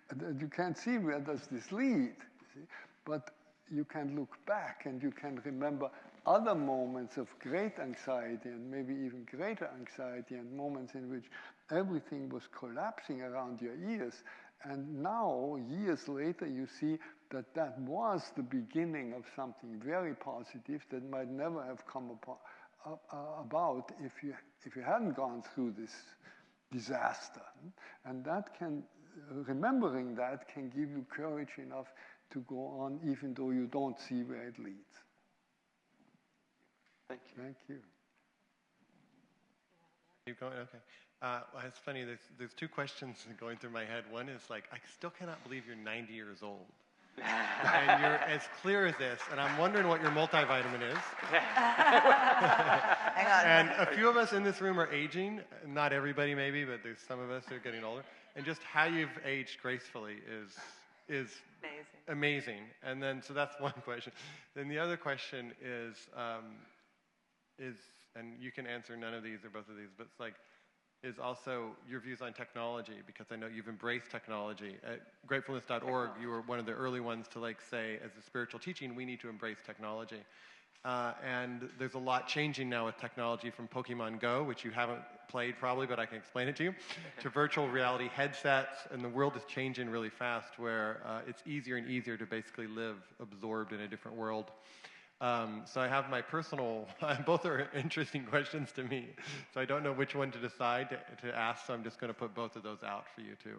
that you can't see where does this lead. You see? But you can look back and you can remember other moments of great anxiety and maybe even greater anxiety, and moments in which everything was collapsing around your ears. And now, years later, you see that that was the beginning of something very positive that might never have come about if you hadn't gone through this disaster. And that remembering that can give you courage enough to go on, even though you don't see where it leads. Thank you. Thank you. Keep going? Okay. Well, it's funny, there's two questions going through my head. One is like, I still cannot believe you're 90 years old. And you're as clear as this, and I'm wondering what your multivitamin is. Hang on. And a few of us in this room are aging. Not everybody maybe, but there's some of us who are getting older. And just how you've aged gracefully is amazing. And then, so that's one question. Then the other question is, and you can answer none of these or both of these, but it's like, is also your views on technology, because I know you've embraced technology. At gratefulness.org, you were one of the early ones to say, as a spiritual teaching, we need to embrace technology. And there's a lot changing now with technology, from Pokemon Go, which you haven't played probably, but I can explain it to you, to virtual reality headsets, and the world is changing really fast, where it's easier and easier to basically live absorbed in a different world. So I have my personal, both are interesting questions to me, so I don't know which one to decide to ask, so I'm just going to put both of those out for you to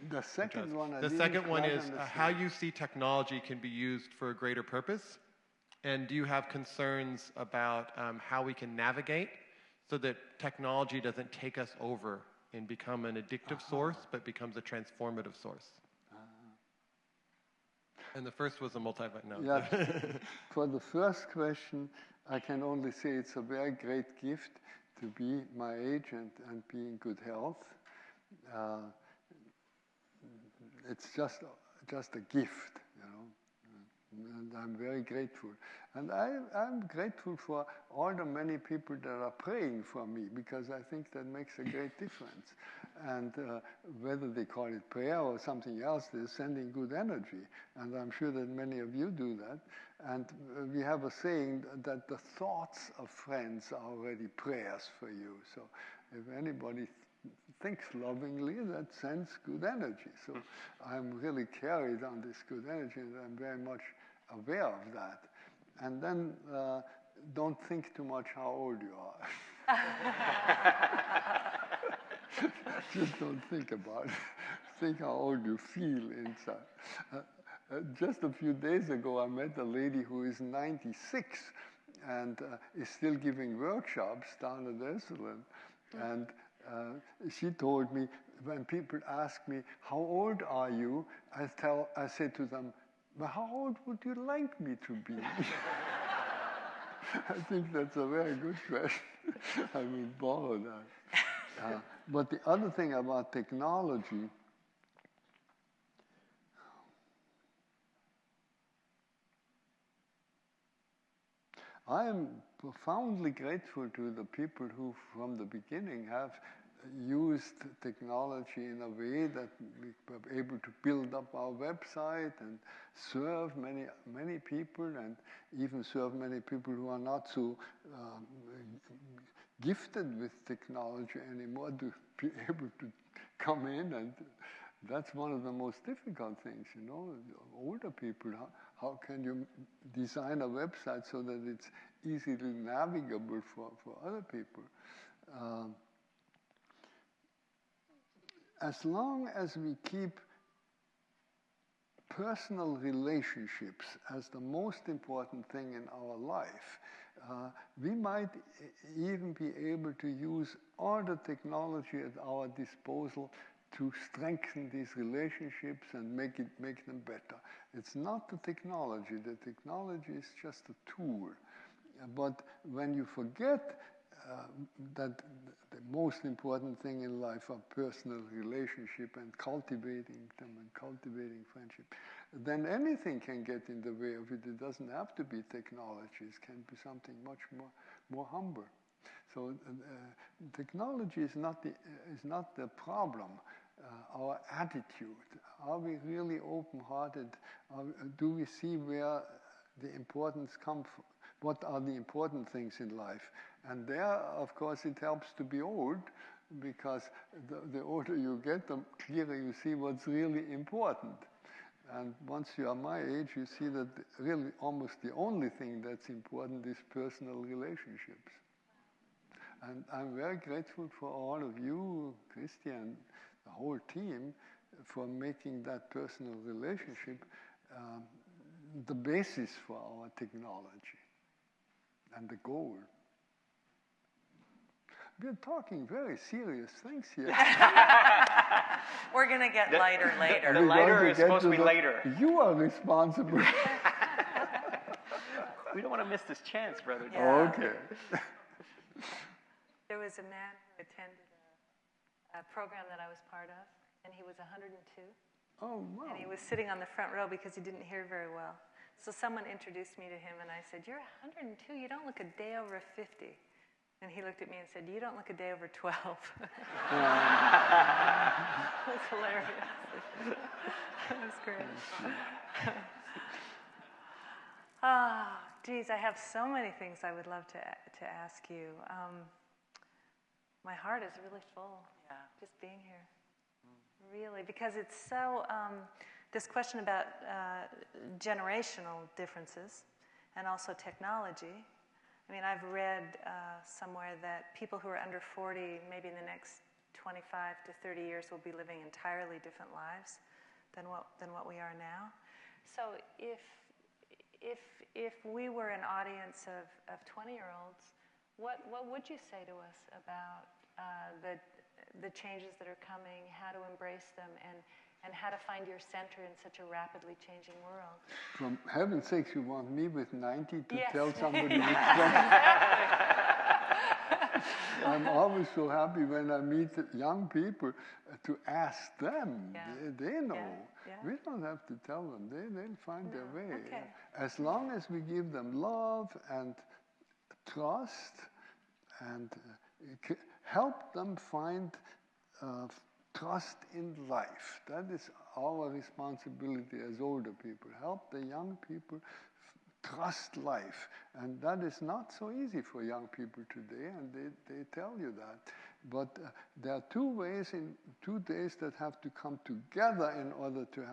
The second one, the second one is how you see technology can be used for a greater purpose, and do you have concerns about how we can navigate so that technology doesn't take us over and become an addictive source, but becomes a transformative source? And the first was a no. Yeah, for the first question, I can only say it's a very great gift to be my age and be in good health. It's just a gift, you know, and I'm very grateful. And I'm grateful for all the many people that are praying for me, because I think that makes a great difference. And whether they call it prayer or something else, they're sending good energy. And I'm sure that many of you do that. And we have a saying that the thoughts of friends are already prayers for you. So if anybody thinks lovingly, that sends good energy. So I'm really carried on this good energy, and I'm very much aware of that. And then don't think too much how old you are. Just don't think about it. Think how old you feel inside. Just a few days ago, I met a lady who is 96 and is still giving workshops down at Esalen. And she told me, when people ask me, how old are you? I say to them, well, how old would you like me to be? I think that's a very good question. I will borrow that. But the other thing about technology, I am profoundly grateful to the people who, from the beginning, have used technology in a way that we were able to build up our website and serve many people, and even serve many people who are not so gifted with technology anymore, to be able to come in. And that's one of the most difficult things, you know. Older people, how can you design a website so that it's easily navigable for other people? As long as we keep personal relationships as the most important thing in our life, we might even be able to use all the technology at our disposal to strengthen these relationships and make them better. It's not the technology. The technology is just a tool. But when you forget that the most important thing in life are personal relationship and cultivating them and cultivating friendship, then anything can get in the way of it. It doesn't have to be technology. It can be something much more humble. So technology is not the problem. Our attitude. Are we really open-hearted? Do we see where the importance comes from? What are the important things in life? And there, of course, it helps to be old, because the older you get, the clearer you see what's really important. And once you are my age, you see that really almost the only thing that's important is personal relationships. And I'm very grateful for all of you, Kristi, and the whole team, for making that personal relationship the basis for our technology and the goal. We're talking very serious things here. We're going to get lighter later. The lighter is supposed to be later. You are responsible. We don't want to miss this chance, Brother. Yeah. Okay. There was a man who attended a program that I was part of, and he was 102. Oh, wow. And he was sitting on the front row because he didn't hear very well. So someone introduced me to him, and I said, "You're 102. You don't look a day over 50." And he looked at me and said, "You don't look a day over 12." It was hilarious. That was great. Geez, I have so many things I would love to ask you. My heart is really full, just being here. Really, because it's so, this question about generational differences and also technology. I mean, I've read somewhere that people who are under 40, maybe in the next 25 to 30 years, will be living entirely different lives than what we are now. So if we were an audience of 20-year-olds, what would you say to us about the changes that are coming, how to embrace them, and how to find your center in such a rapidly changing world? For heaven's sakes, you want me with 90 to Yes. tell somebody with 20? I'm always so happy when I meet young people to ask them. Yeah. They know. Yeah. We don't have to tell them. They'll find their way. Okay. As long as we give them love and trust and help them find trust in life. That is our responsibility as older people. Help the young people trust life. And that is not so easy for young people today, and they tell you that. But there are two ways in 2 days that have to come together in order to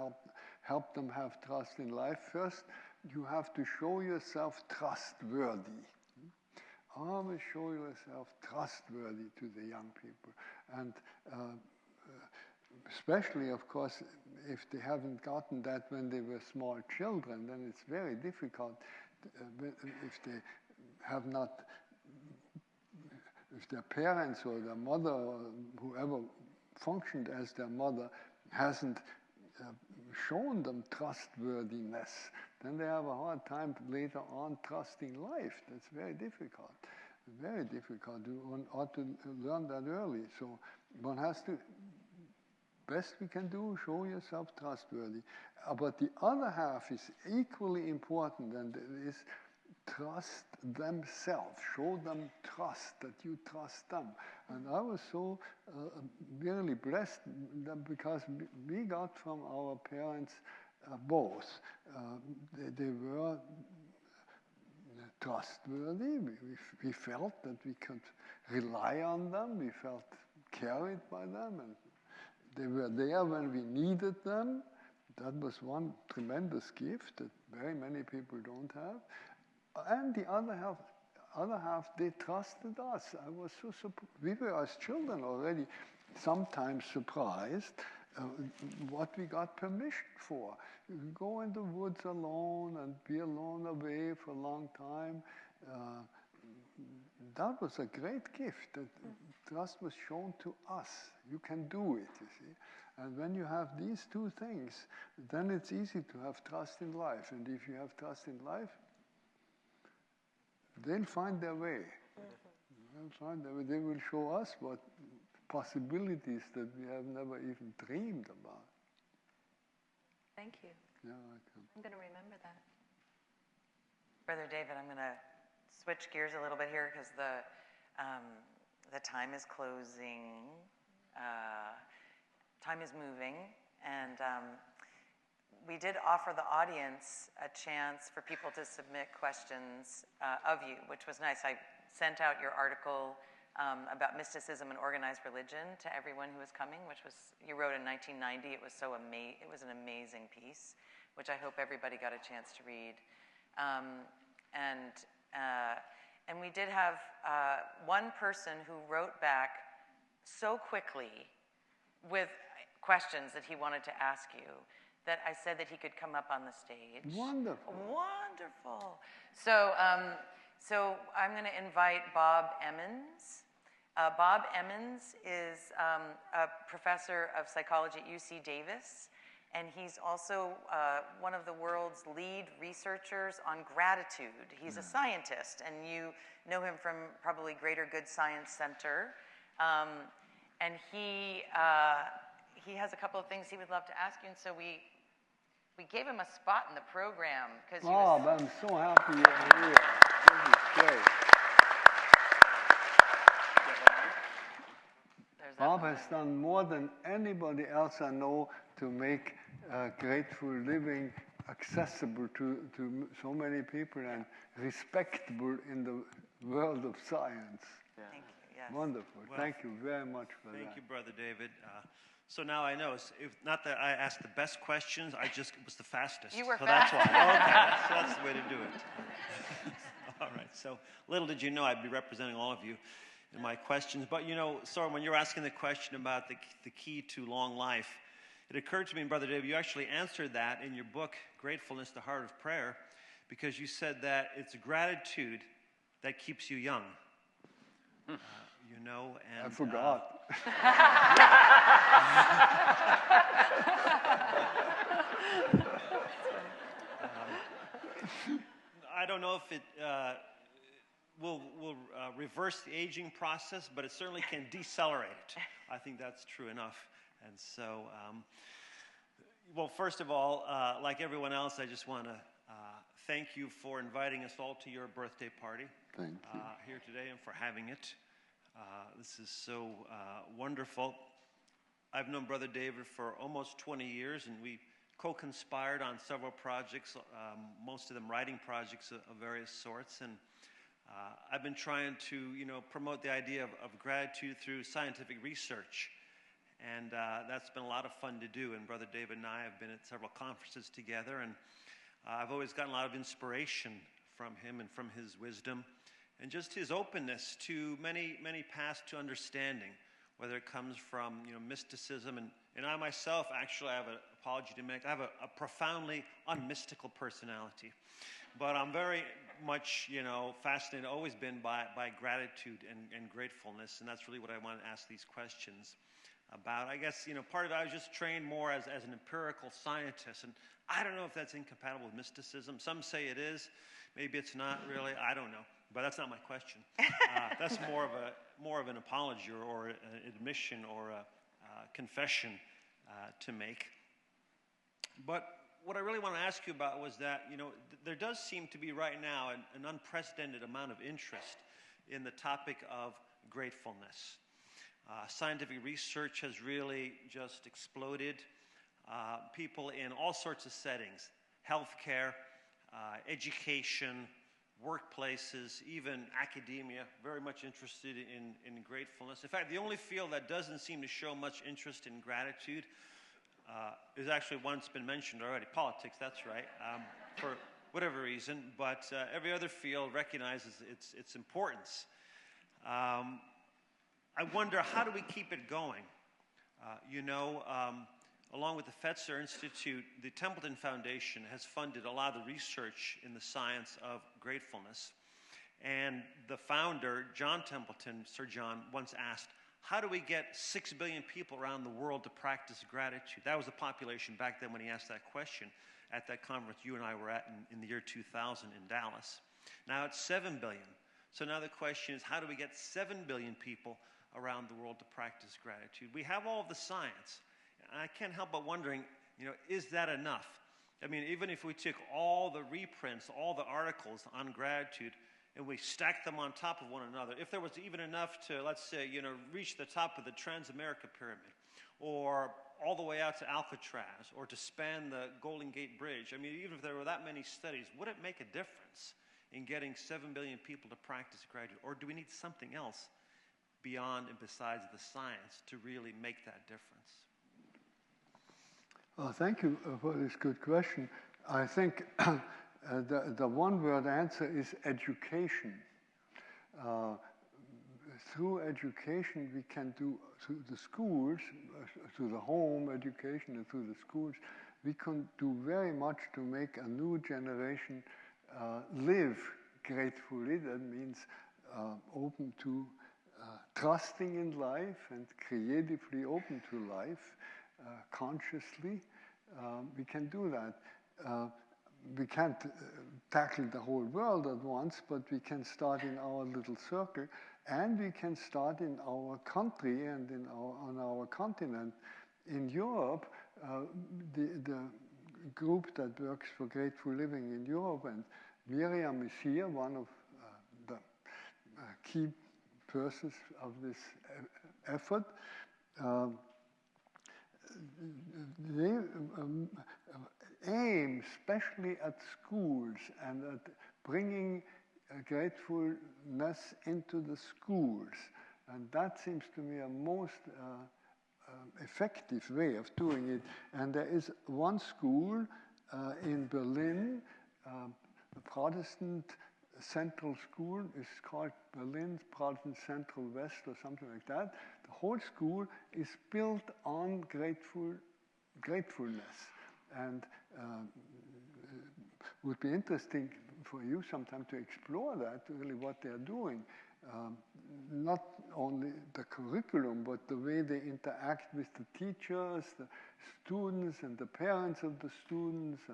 help them have trust in life. First, you have to show yourself trustworthy. Always show yourself trustworthy to the young people. And especially, of course, if they haven't gotten that when they were small children, then it's very difficult. If they have not, if their parents or their mother or whoever functioned as their mother hasn't shown them trustworthiness, then they have a hard time later on trusting life. That's very difficult. Very difficult. One ought to learn that early. So one has to, best we can do, show yourself trustworthy. But the other half is equally important, and it is trust themselves. Show them trust, that you trust them. And I was so really blessed because we got from our parents both. They were trustworthy. We felt that we could rely on them. We felt carried by them, and they were there when we needed them. That was one tremendous gift that very many people don't have. And the other half, they trusted us. I was so surprised. We were as children already sometimes surprised what we got permission for. You can go in the woods alone and be alone away for a long time. That was a great gift. That trust was shown to us. You can do it, you see. And when you have these two things, then it's easy to have trust in life. And if you have trust in life, they'll find their way. They'll find their way. They will show us what possibilities that we have never even dreamed about. Thank you. Yeah, I'm going to remember that. Brother David, I'm going to switch gears a little bit here because the time is closing. Time is moving, and we did offer the audience a chance for people to submit questions of you, which was nice. I sent out your article about mysticism and organized religion to everyone who was coming, which was, you wrote in 1990. It was it was an amazing piece, which I hope everybody got a chance to read. And we did have one person who wrote back so quickly with questions that he wanted to ask you that I said that he could come up on the stage. Wonderful. Wonderful. So I'm going to invite Bob Emmons. Bob Emmons is a professor of psychology at UC Davis, and he's also one of the world's lead researchers on gratitude. He's a scientist, and you know him from probably Greater Good Science Center. And he has a couple of things he would love to ask you, and so we gave him a spot in the program. Bob, I'm so happy you're here. This is great. Bob has done more than anybody else I know to make grateful living accessible to so many people and respectable in the world of science. Yeah. Thank you. Yes. Wonderful. Well, thank you very much for that. Thank you, Brother David. So now I know, if not that I asked the best questions, I just was the fastest. You were so fast. That's why. Okay, so that's the way to do it. All right. So little did you know I'd be representing all of you in my questions. But you know, Soren, when you're asking the question about the key to long life, it occurred to me, Brother David, you actually answered that in your book, Gratefulness, the Heart of Prayer, because you said that it's gratitude that keeps you young. You know, and I forgot. I don't know if it will reverse the aging process, but it certainly can decelerate it. I think that's true enough. And so, well, first of all, like everyone else, I just want to thank you for inviting us all to your birthday party here today and for having it. This is so wonderful. I've known Brother David for almost 20 years, and we co-conspired on several projects, most of them writing projects of various sorts. And I've been trying to, promote the idea of gratitude through scientific research. And that's been a lot of fun to do. And Brother David and I have been at several conferences together. And I've always gotten a lot of inspiration from him and from his wisdom. And just his openness to many, many paths to understanding, whether it comes from, mysticism. And I myself, actually, I have an apology to make. I have a profoundly unmystical personality. But I'm very much, fascinated, always been by gratitude and gratefulness. And that's really what I want to ask these questions about. I guess, part of it, I was just trained more as an empirical scientist. And I don't know if that's incompatible with mysticism. Some say it is. Maybe it's not really. I don't know. But that's not my question. That's more of an apology or an admission or a confession to make. But what I really want to ask you about was that, there does seem to be right now an unprecedented amount of interest in the topic of gratefulness. Scientific research has really just exploded. People in all sorts of settings, healthcare, education, workplaces, even academia, very much interested in gratefulness. In fact, the only field that doesn't seem to show much interest in gratitude is actually one that's been mentioned already, politics, that's right, for whatever reason, but every other field recognizes its importance. I wonder, how do we keep it going? Along with the Fetzer Institute, the Templeton Foundation has funded a lot of the research in the science of gratefulness. And the founder, John Templeton, Sir John, once asked, how do we get 6 billion people around the world to practice gratitude? That was the population back then when he asked that question at that conference you and I were at in the year 2000 in Dallas. Now it's 7 billion. So now the question is, how do we get 7 billion people around the world to practice gratitude? We have all of the science. I can't help but wondering, is that enough? I mean, even if we took all the reprints, all the articles on gratitude, and we stacked them on top of one another, if there was even enough to, let's say, reach the top of the Transamerica Pyramid, or all the way out to Alcatraz, or to span the Golden Gate Bridge, I mean, even if there were that many studies, would it make a difference in getting 7 billion people to practice gratitude? Or do we need something else beyond and besides the science to really make that difference? Well, thank you for this good question. I think the one-word answer is education. Through education, we can do, through the schools, through the home education and through the schools, we can do very much to make a new generation live gratefully. That means open to trusting in life and creatively open to life. Consciously, we can do that. We can't tackle the whole world at once, but we can start in our little circle, and we can start in our country and on our continent. In Europe, the group that works for Grateful Living in Europe, and Miriam is here, one of the key persons of this effort. they aim especially at schools and at bringing gratefulness into the schools. And that seems to me a most effective way of doing it. And there is one school in Berlin, the Protestant Central School is called Berlin Protestant Central West or something like that. The whole school is built on gratefulness. And it would be interesting for you sometime to explore that, really what they're doing. Not only the curriculum, but the way they interact with the teachers, the students, and the parents of the students,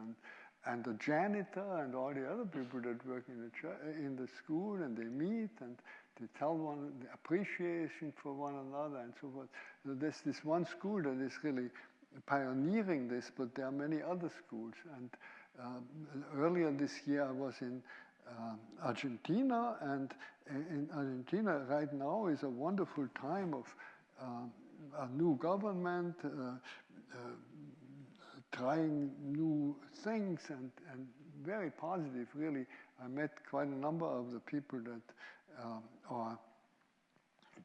and the janitor, and all the other people that work in the school, and they meet, and they tell one the appreciation for one another, and so forth. So there's this one school that is really pioneering this, but there are many other schools. And earlier this year I was in Argentina, and in Argentina right now is a wonderful time of a new government, trying new things, and very positive, really. I met quite a number of the people that are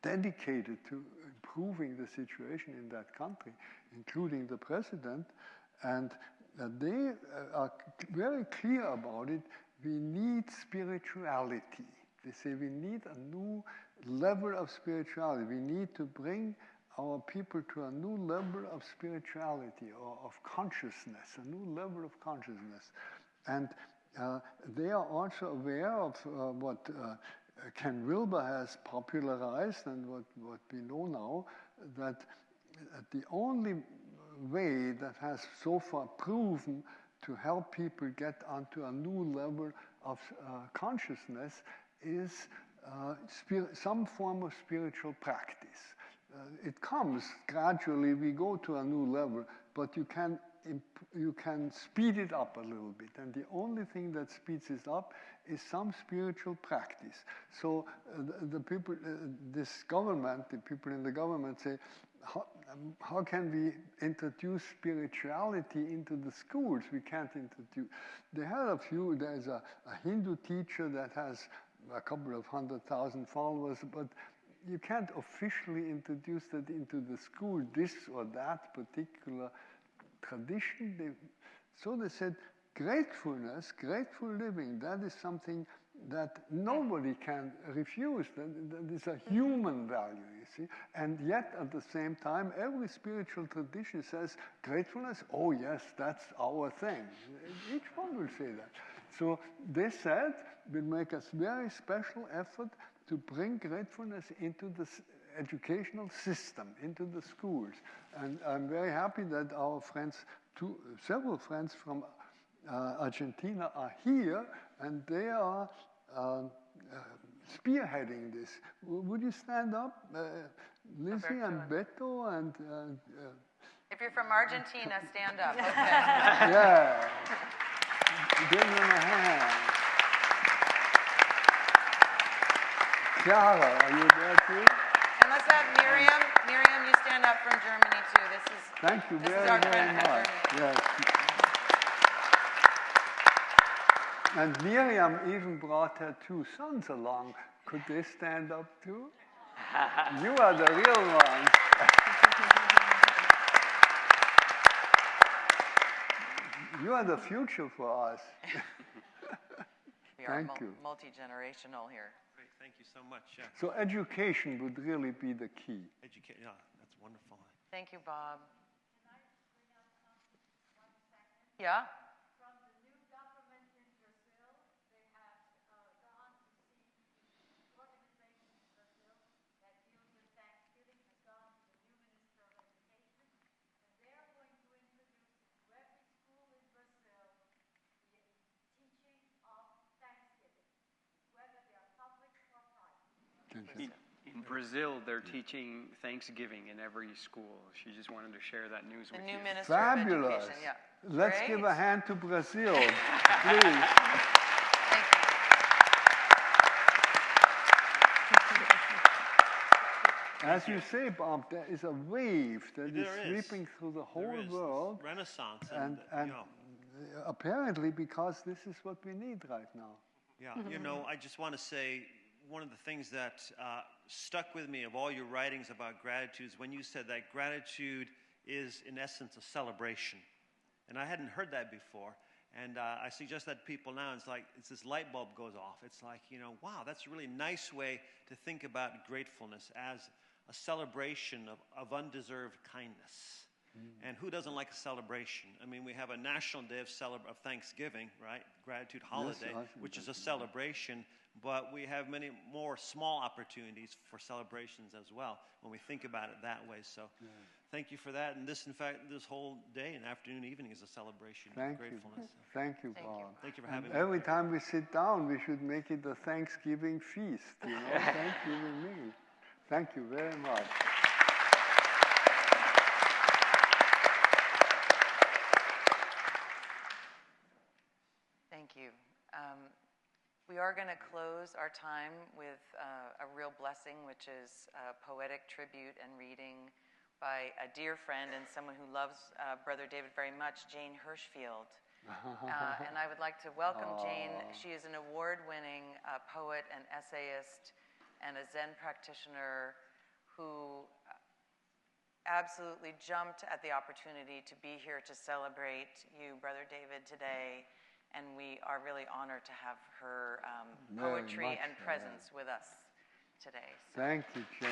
dedicated to improving the situation in that country, including the president, and they are very clear about it. We need spirituality. They say we need a new level of spirituality. We need to bring our people to a new level of spirituality or of consciousness, a new level of consciousness. And they are also aware of what Ken Wilber has popularized and what we know now, that the only way that has so far proven to help people get onto a new level of consciousness is some form of spiritual practice. It comes gradually, we go to a new level, but you can speed it up a little bit. And the only thing that speeds it up is some spiritual practice. So the people, this government, the people in the government say, how can we introduce spirituality into the schools? We can't introduce. They had a few, there's a Hindu teacher that has a couple of 100,000 followers, but you can't officially introduce that into the school, this or that particular tradition. So they said, gratefulness, grateful living, that is something that nobody can refuse. That is a human value, you see. And yet, at the same time, every spiritual tradition says, gratefulness, oh yes, that's our thing. Each one will say that. So they said, we'll make a very special effort to bring gratefulness into the educational system, into the schools. And I'm very happy that our friends, several friends from Argentina are here, and they are spearheading this. Would you stand up, Lizzie and Beto? And if you're from Argentina, stand up. Okay. Yeah. Give them a hand. Chiara, are you there too? And let's have Miriam. Miriam, you stand up from Germany too. Thank you very, very much. Yes. And Miriam even brought her 2 sons along. Could they stand up too? You are the real ones. You are the future for us. We are Thank you. Multi-generational here. Great, thank you so much. Yeah. So education would really be the key. Yeah, that's wonderful. Thank you, Bob. Can I bring up something 1 second? Yeah. From the new government in Brazil, they have gone to see the organization in Brazil that deals with Thanksgiving, has gone to the new Minister of Education, and they're going to introduce into every school in Brazil the teaching of Thanksgiving, whether they are public or private. In Brazil, they're teaching Thanksgiving in every school. She just wanted to share that news with you. The new Minister Fabulous. of Education, yeah. Let's Great. give a hand to Brazil, please. Thank you. As you say, Bob, there is a wave that is sweeping through the whole world. Renaissance. And apparently because this is what we need right now. Yeah, you know, I just want to say one of the things that stuck with me of all your writings about gratitude is when you said that gratitude is, in essence, a celebration. And I hadn't heard that before. And I suggest that to people now, it's like it's this light bulb goes off. It's like, you know, wow, that's a really nice way to think about gratefulness as a celebration of undeserved kindness. And who doesn't like a celebration? I mean, we have a national day of Thanksgiving, right? Gratitude holiday, which is a celebration. But we have many more small opportunities for celebrations as well when we think about it that way. So thank you for that. And this, in fact, this whole day and afternoon, evening is a celebration of gratefulness. Thank you, Bob. Thank you for having me. Every time we sit down, we should make it a Thanksgiving feast, you know, Thanksgiving meal. Thank you very much. Thank you. We are going to close our time with a real blessing, which is a poetic tribute and reading by a dear friend and someone who loves Brother David very much, Jane Hirschfield. And I would like to welcome Jane. She is an award-winning poet and essayist and a Zen practitioner who absolutely jumped at the opportunity to be here to celebrate you, Brother David, today. And we are really honored to have her poetry and presence with us today. So. Thank you, Jane.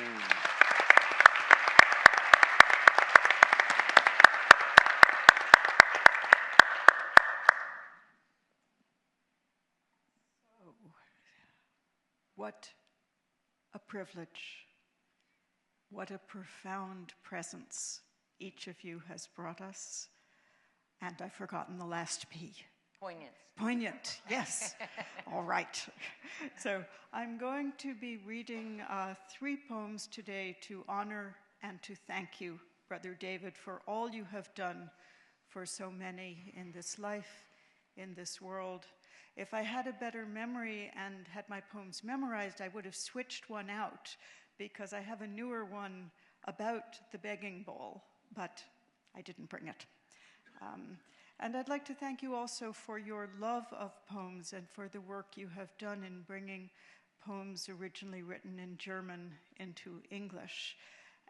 What a privilege, what a profound presence each of you has brought us. And I've forgotten the last P. Poignant. Poignant, yes. All right. So I'm going to be reading 3 poems today to honor and to thank you, Brother David, for all you have done for so many in this life, in this world. If I had a better memory and had my poems memorized, I would have switched one out because I have a newer one about the begging bowl, but I didn't bring it. And I'd like to thank you also for your love of poems and for the work you have done in bringing poems originally written in German into English,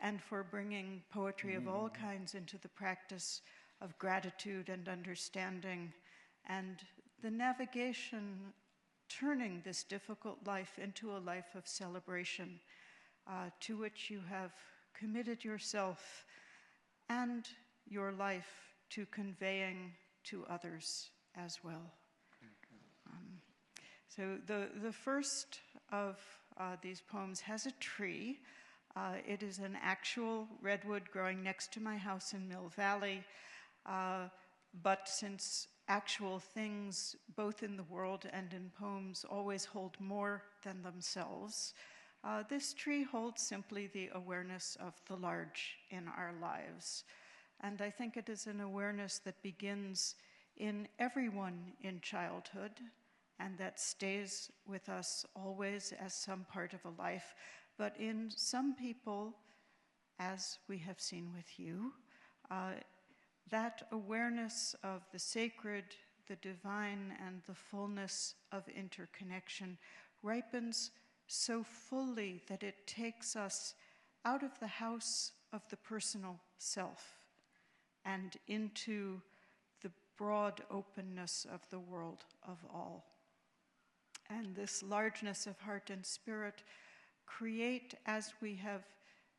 and for bringing poetry of all kinds into the practice of gratitude and understanding, and the navigation, turning this difficult life into a life of celebration, to which you have committed yourself and your life to conveying to others as well. So the first of these poems has a tree. It is an actual redwood growing next to my house in Mill Valley, but since actual things, both in the world and in poems, always hold more than themselves, this tree holds simply the awareness of the large in our lives. And I think it is an awareness that begins in everyone in childhood and that stays with us always as some part of a life. But in some people, as we have seen with you, that awareness of the sacred, the divine, and the fullness of interconnection ripens so fully that it takes us out of the house of the personal self and into the broad openness of the world of all. And this largeness of heart and spirit create, as we have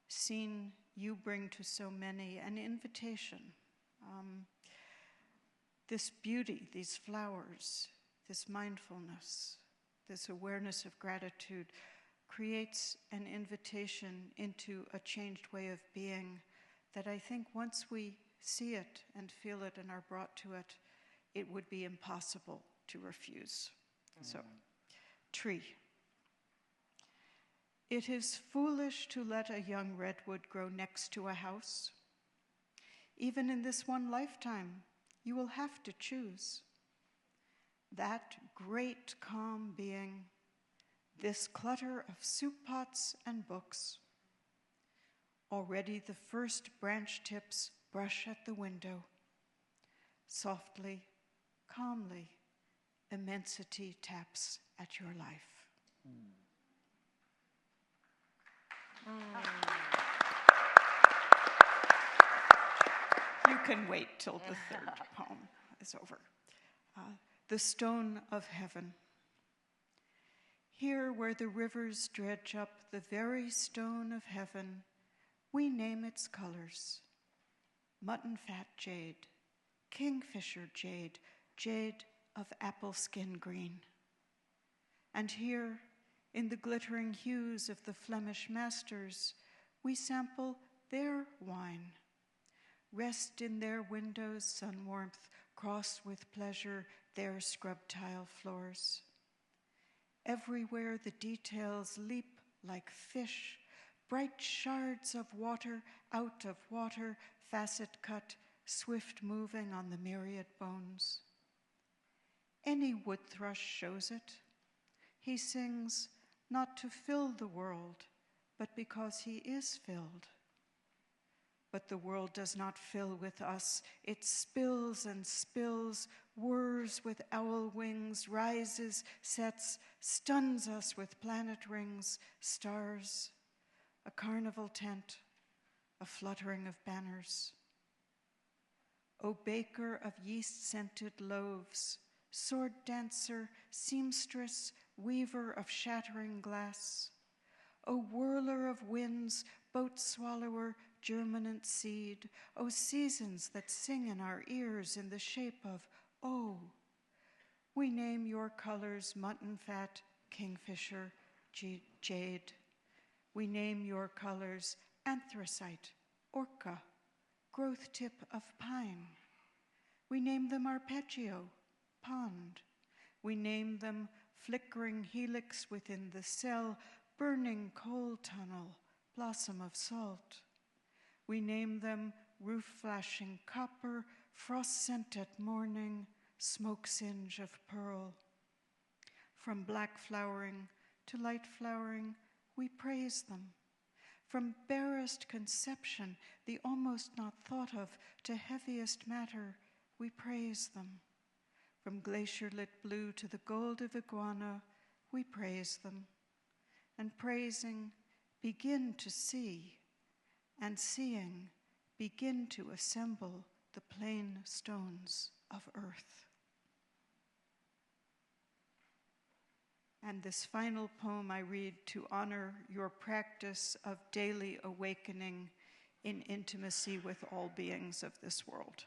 seen you bring to so many, an invitation. This beauty, these flowers, this mindfulness, this awareness of gratitude creates an invitation into a changed way of being that I think once we see it and feel it and are brought to it, it would be impossible to refuse. So, tree. It is foolish to let a young redwood grow next to a house. Even in this one lifetime, you will have to choose. That great calm being, this clutter of soup pots and books. Already the first branch tips brush at the window. Softly, calmly, immensity taps at your life. You can wait till the third poem is over. The Stone of Heaven. Here where the rivers dredge up the very stone of heaven, we name its colors. Mutton fat jade, kingfisher jade, jade of apple skin green. And here, in the glittering hues of the Flemish masters, we sample their wine. Rest in their windows, sun warmth, cross with pleasure their scrub tile floors. Everywhere the details leap like fish, bright shards of water out of water, facet cut, swift moving on the myriad bones. Any wood thrush shows it. He sings not to fill the world, but because he is filled. But the world does not fill with us. It spills and spills, whirs with owl wings, rises, sets, stuns us with planet rings, stars, a carnival tent, a fluttering of banners. O baker of yeast-scented loaves, sword dancer, seamstress, weaver of shattering glass, O whirler of winds, boat swallower, germinant seed, O seasons that sing in our ears in the shape of O. We name your colors mutton fat, kingfisher, jade. We name your colors anthracite, orca, growth tip of pine. We name them arpeggio, pond. We name them flickering helix within the cell, burning coal tunnel, blossom of salt. We name them roof-flashing copper, frost scent at morning, smoke singe of pearl. From black flowering to light flowering, we praise them. From barest conception, the almost not thought of, to heaviest matter, we praise them. From glacier-lit blue to the gold of iguana, we praise them. And praising, begin to see, and seeing, begin to assemble the plain stones of earth. And this final poem I read to honor your practice of daily awakening in intimacy with all beings of this world.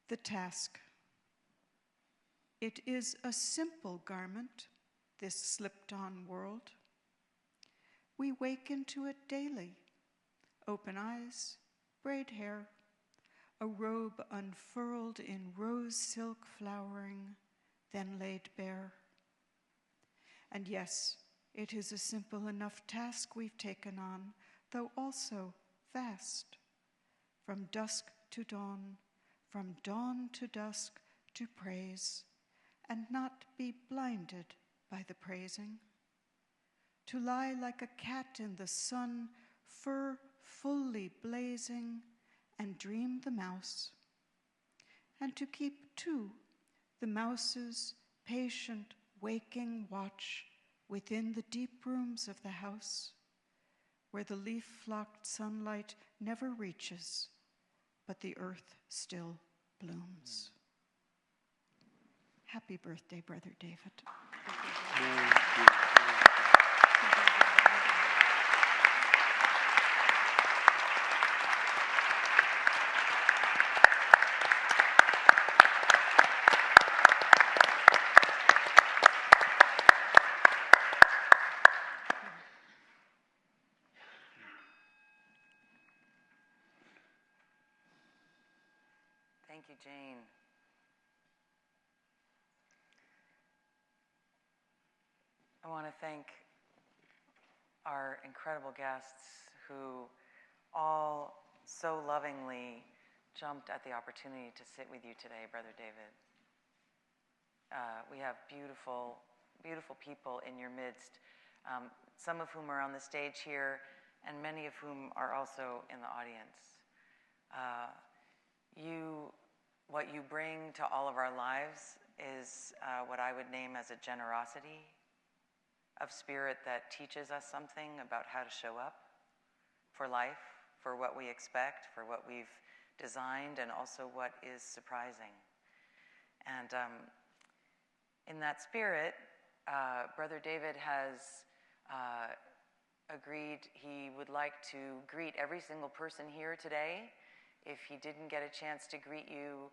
The task. It is a simple garment, this slipped-on world. We wake into it daily. Open eyes, braid hair, a robe unfurled in rose silk flowering, then laid bare. And yes, it is a simple enough task we've taken on, though also vast. From dusk to dawn, from dawn to dusk, to praise, and not be blinded by the praising. To lie like a cat in the sun, fur fully blazing, and dream the mouse. And to keep, too, the mouse's patient, waking watch within the deep rooms of the house, where the leaf-flocked sunlight never reaches, but the earth still blooms. Happy birthday, Brother David. Thank you, Jane. I want to thank our incredible guests who all so lovingly jumped at the opportunity to sit with you today, Brother David. We have beautiful, beautiful people in your midst, some of whom are on the stage here, and many of whom are also in the audience. What you bring to all of our lives is what I would name as a generosity of spirit that teaches us something about how to show up for life, for what we expect, for what we've designed, and also what is surprising. And in that spirit, Brother David has agreed he would like to greet every single person here today. If he didn't get a chance to greet you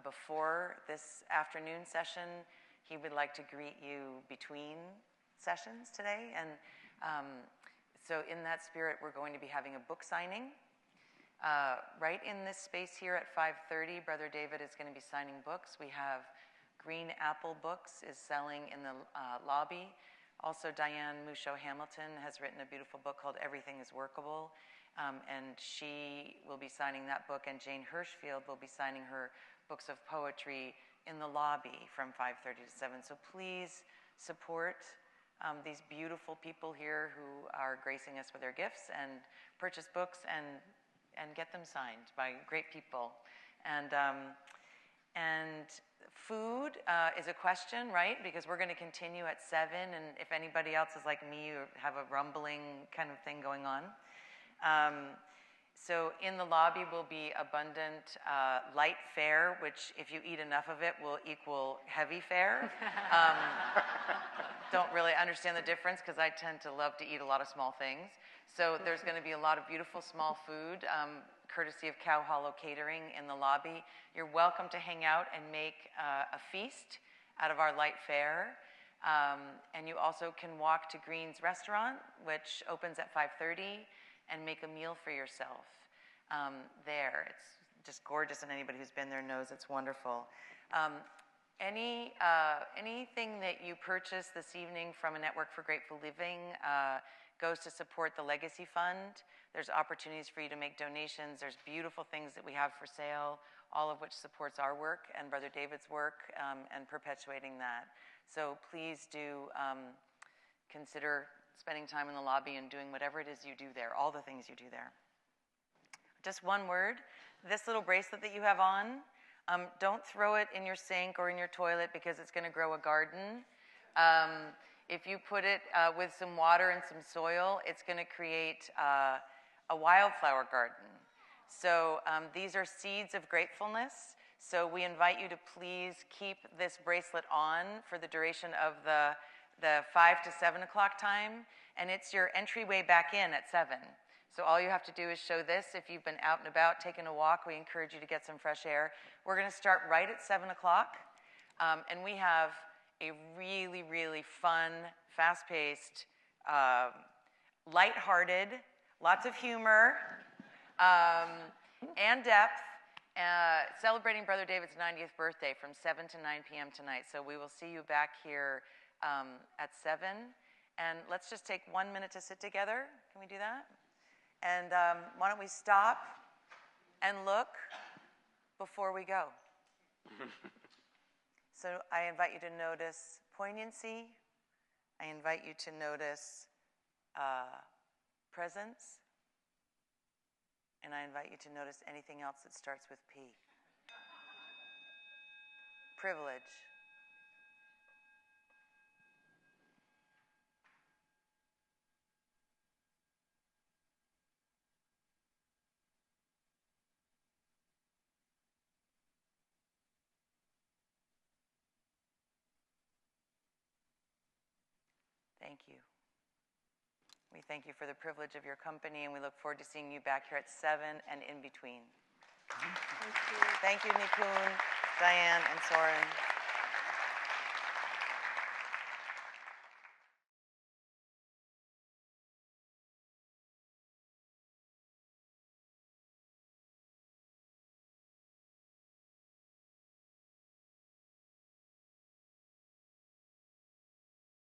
before this afternoon session, he would like to greet you between sessions today. And so in that spirit, we're going to be having a book signing. Right in this space here at 5:30, Brother David is going to be signing books. We have Green Apple Books is selling in the lobby. Also, Diane Musho Hamilton has written a beautiful book called Everything is Workable, and she will be signing that book, and Jane Hirschfield will be signing her books of poetry in the lobby from 5:30 to 7. So please support these beautiful people here who are gracing us with their gifts, and purchase books and get them signed by great people. And food is a question, right? Because we're going to continue at 7, and if anybody else is like me or have a rumbling kind of thing going on. So in the lobby will be abundant light fare, which if you eat enough of it will equal heavy fare. Don't really understand the difference because I tend to love to eat a lot of small things. So there's going to be a lot of beautiful small food, courtesy of Cow Hollow Catering in the lobby. You're welcome to hang out and make a feast out of our light fare. And you also can walk to Green's Restaurant, which opens at 5:30, and make a meal for yourself there. It's just gorgeous, and anybody who's been there knows it's wonderful. Anything that you purchase this evening from a Network for Grateful Living goes to support the Legacy Fund. There's opportunities for you to make donations. There's beautiful things that we have for sale, all of which supports our work and Brother David's work and perpetuating that. So please do consider spending time in the lobby and doing whatever it is you do there, all the things you do there. Just one word, this little bracelet that you have on, don't throw it in your sink or in your toilet because it's going to grow a garden. If you put it with some water and some soil, it's going to create a wildflower garden. So these are seeds of gratefulness. So we invite you to please keep this bracelet on for the duration of the 5 to 7 o'clock time, and it's your entryway back in at 7. So all you have to do is show this. If you've been out and about taking a walk, we encourage you to get some fresh air. We're going to start right at 7 o'clock, and we have a really, really fun, fast-paced, lighthearted, lots of humor, and depth, celebrating Brother David's 90th birthday from 7 to 9 p.m. tonight. So we will see you back here at 7. And let's just take 1 minute to sit together. Can we do that? And why don't we stop and look before we go? So I invite you to notice poignancy. I invite you to notice presence. And I invite you to notice anything else that starts with P. Privilege. Thank you. We thank you for the privilege of your company, and we look forward to seeing you back here at 7 and in between. Thank you, Nipun, Diane, and Soren.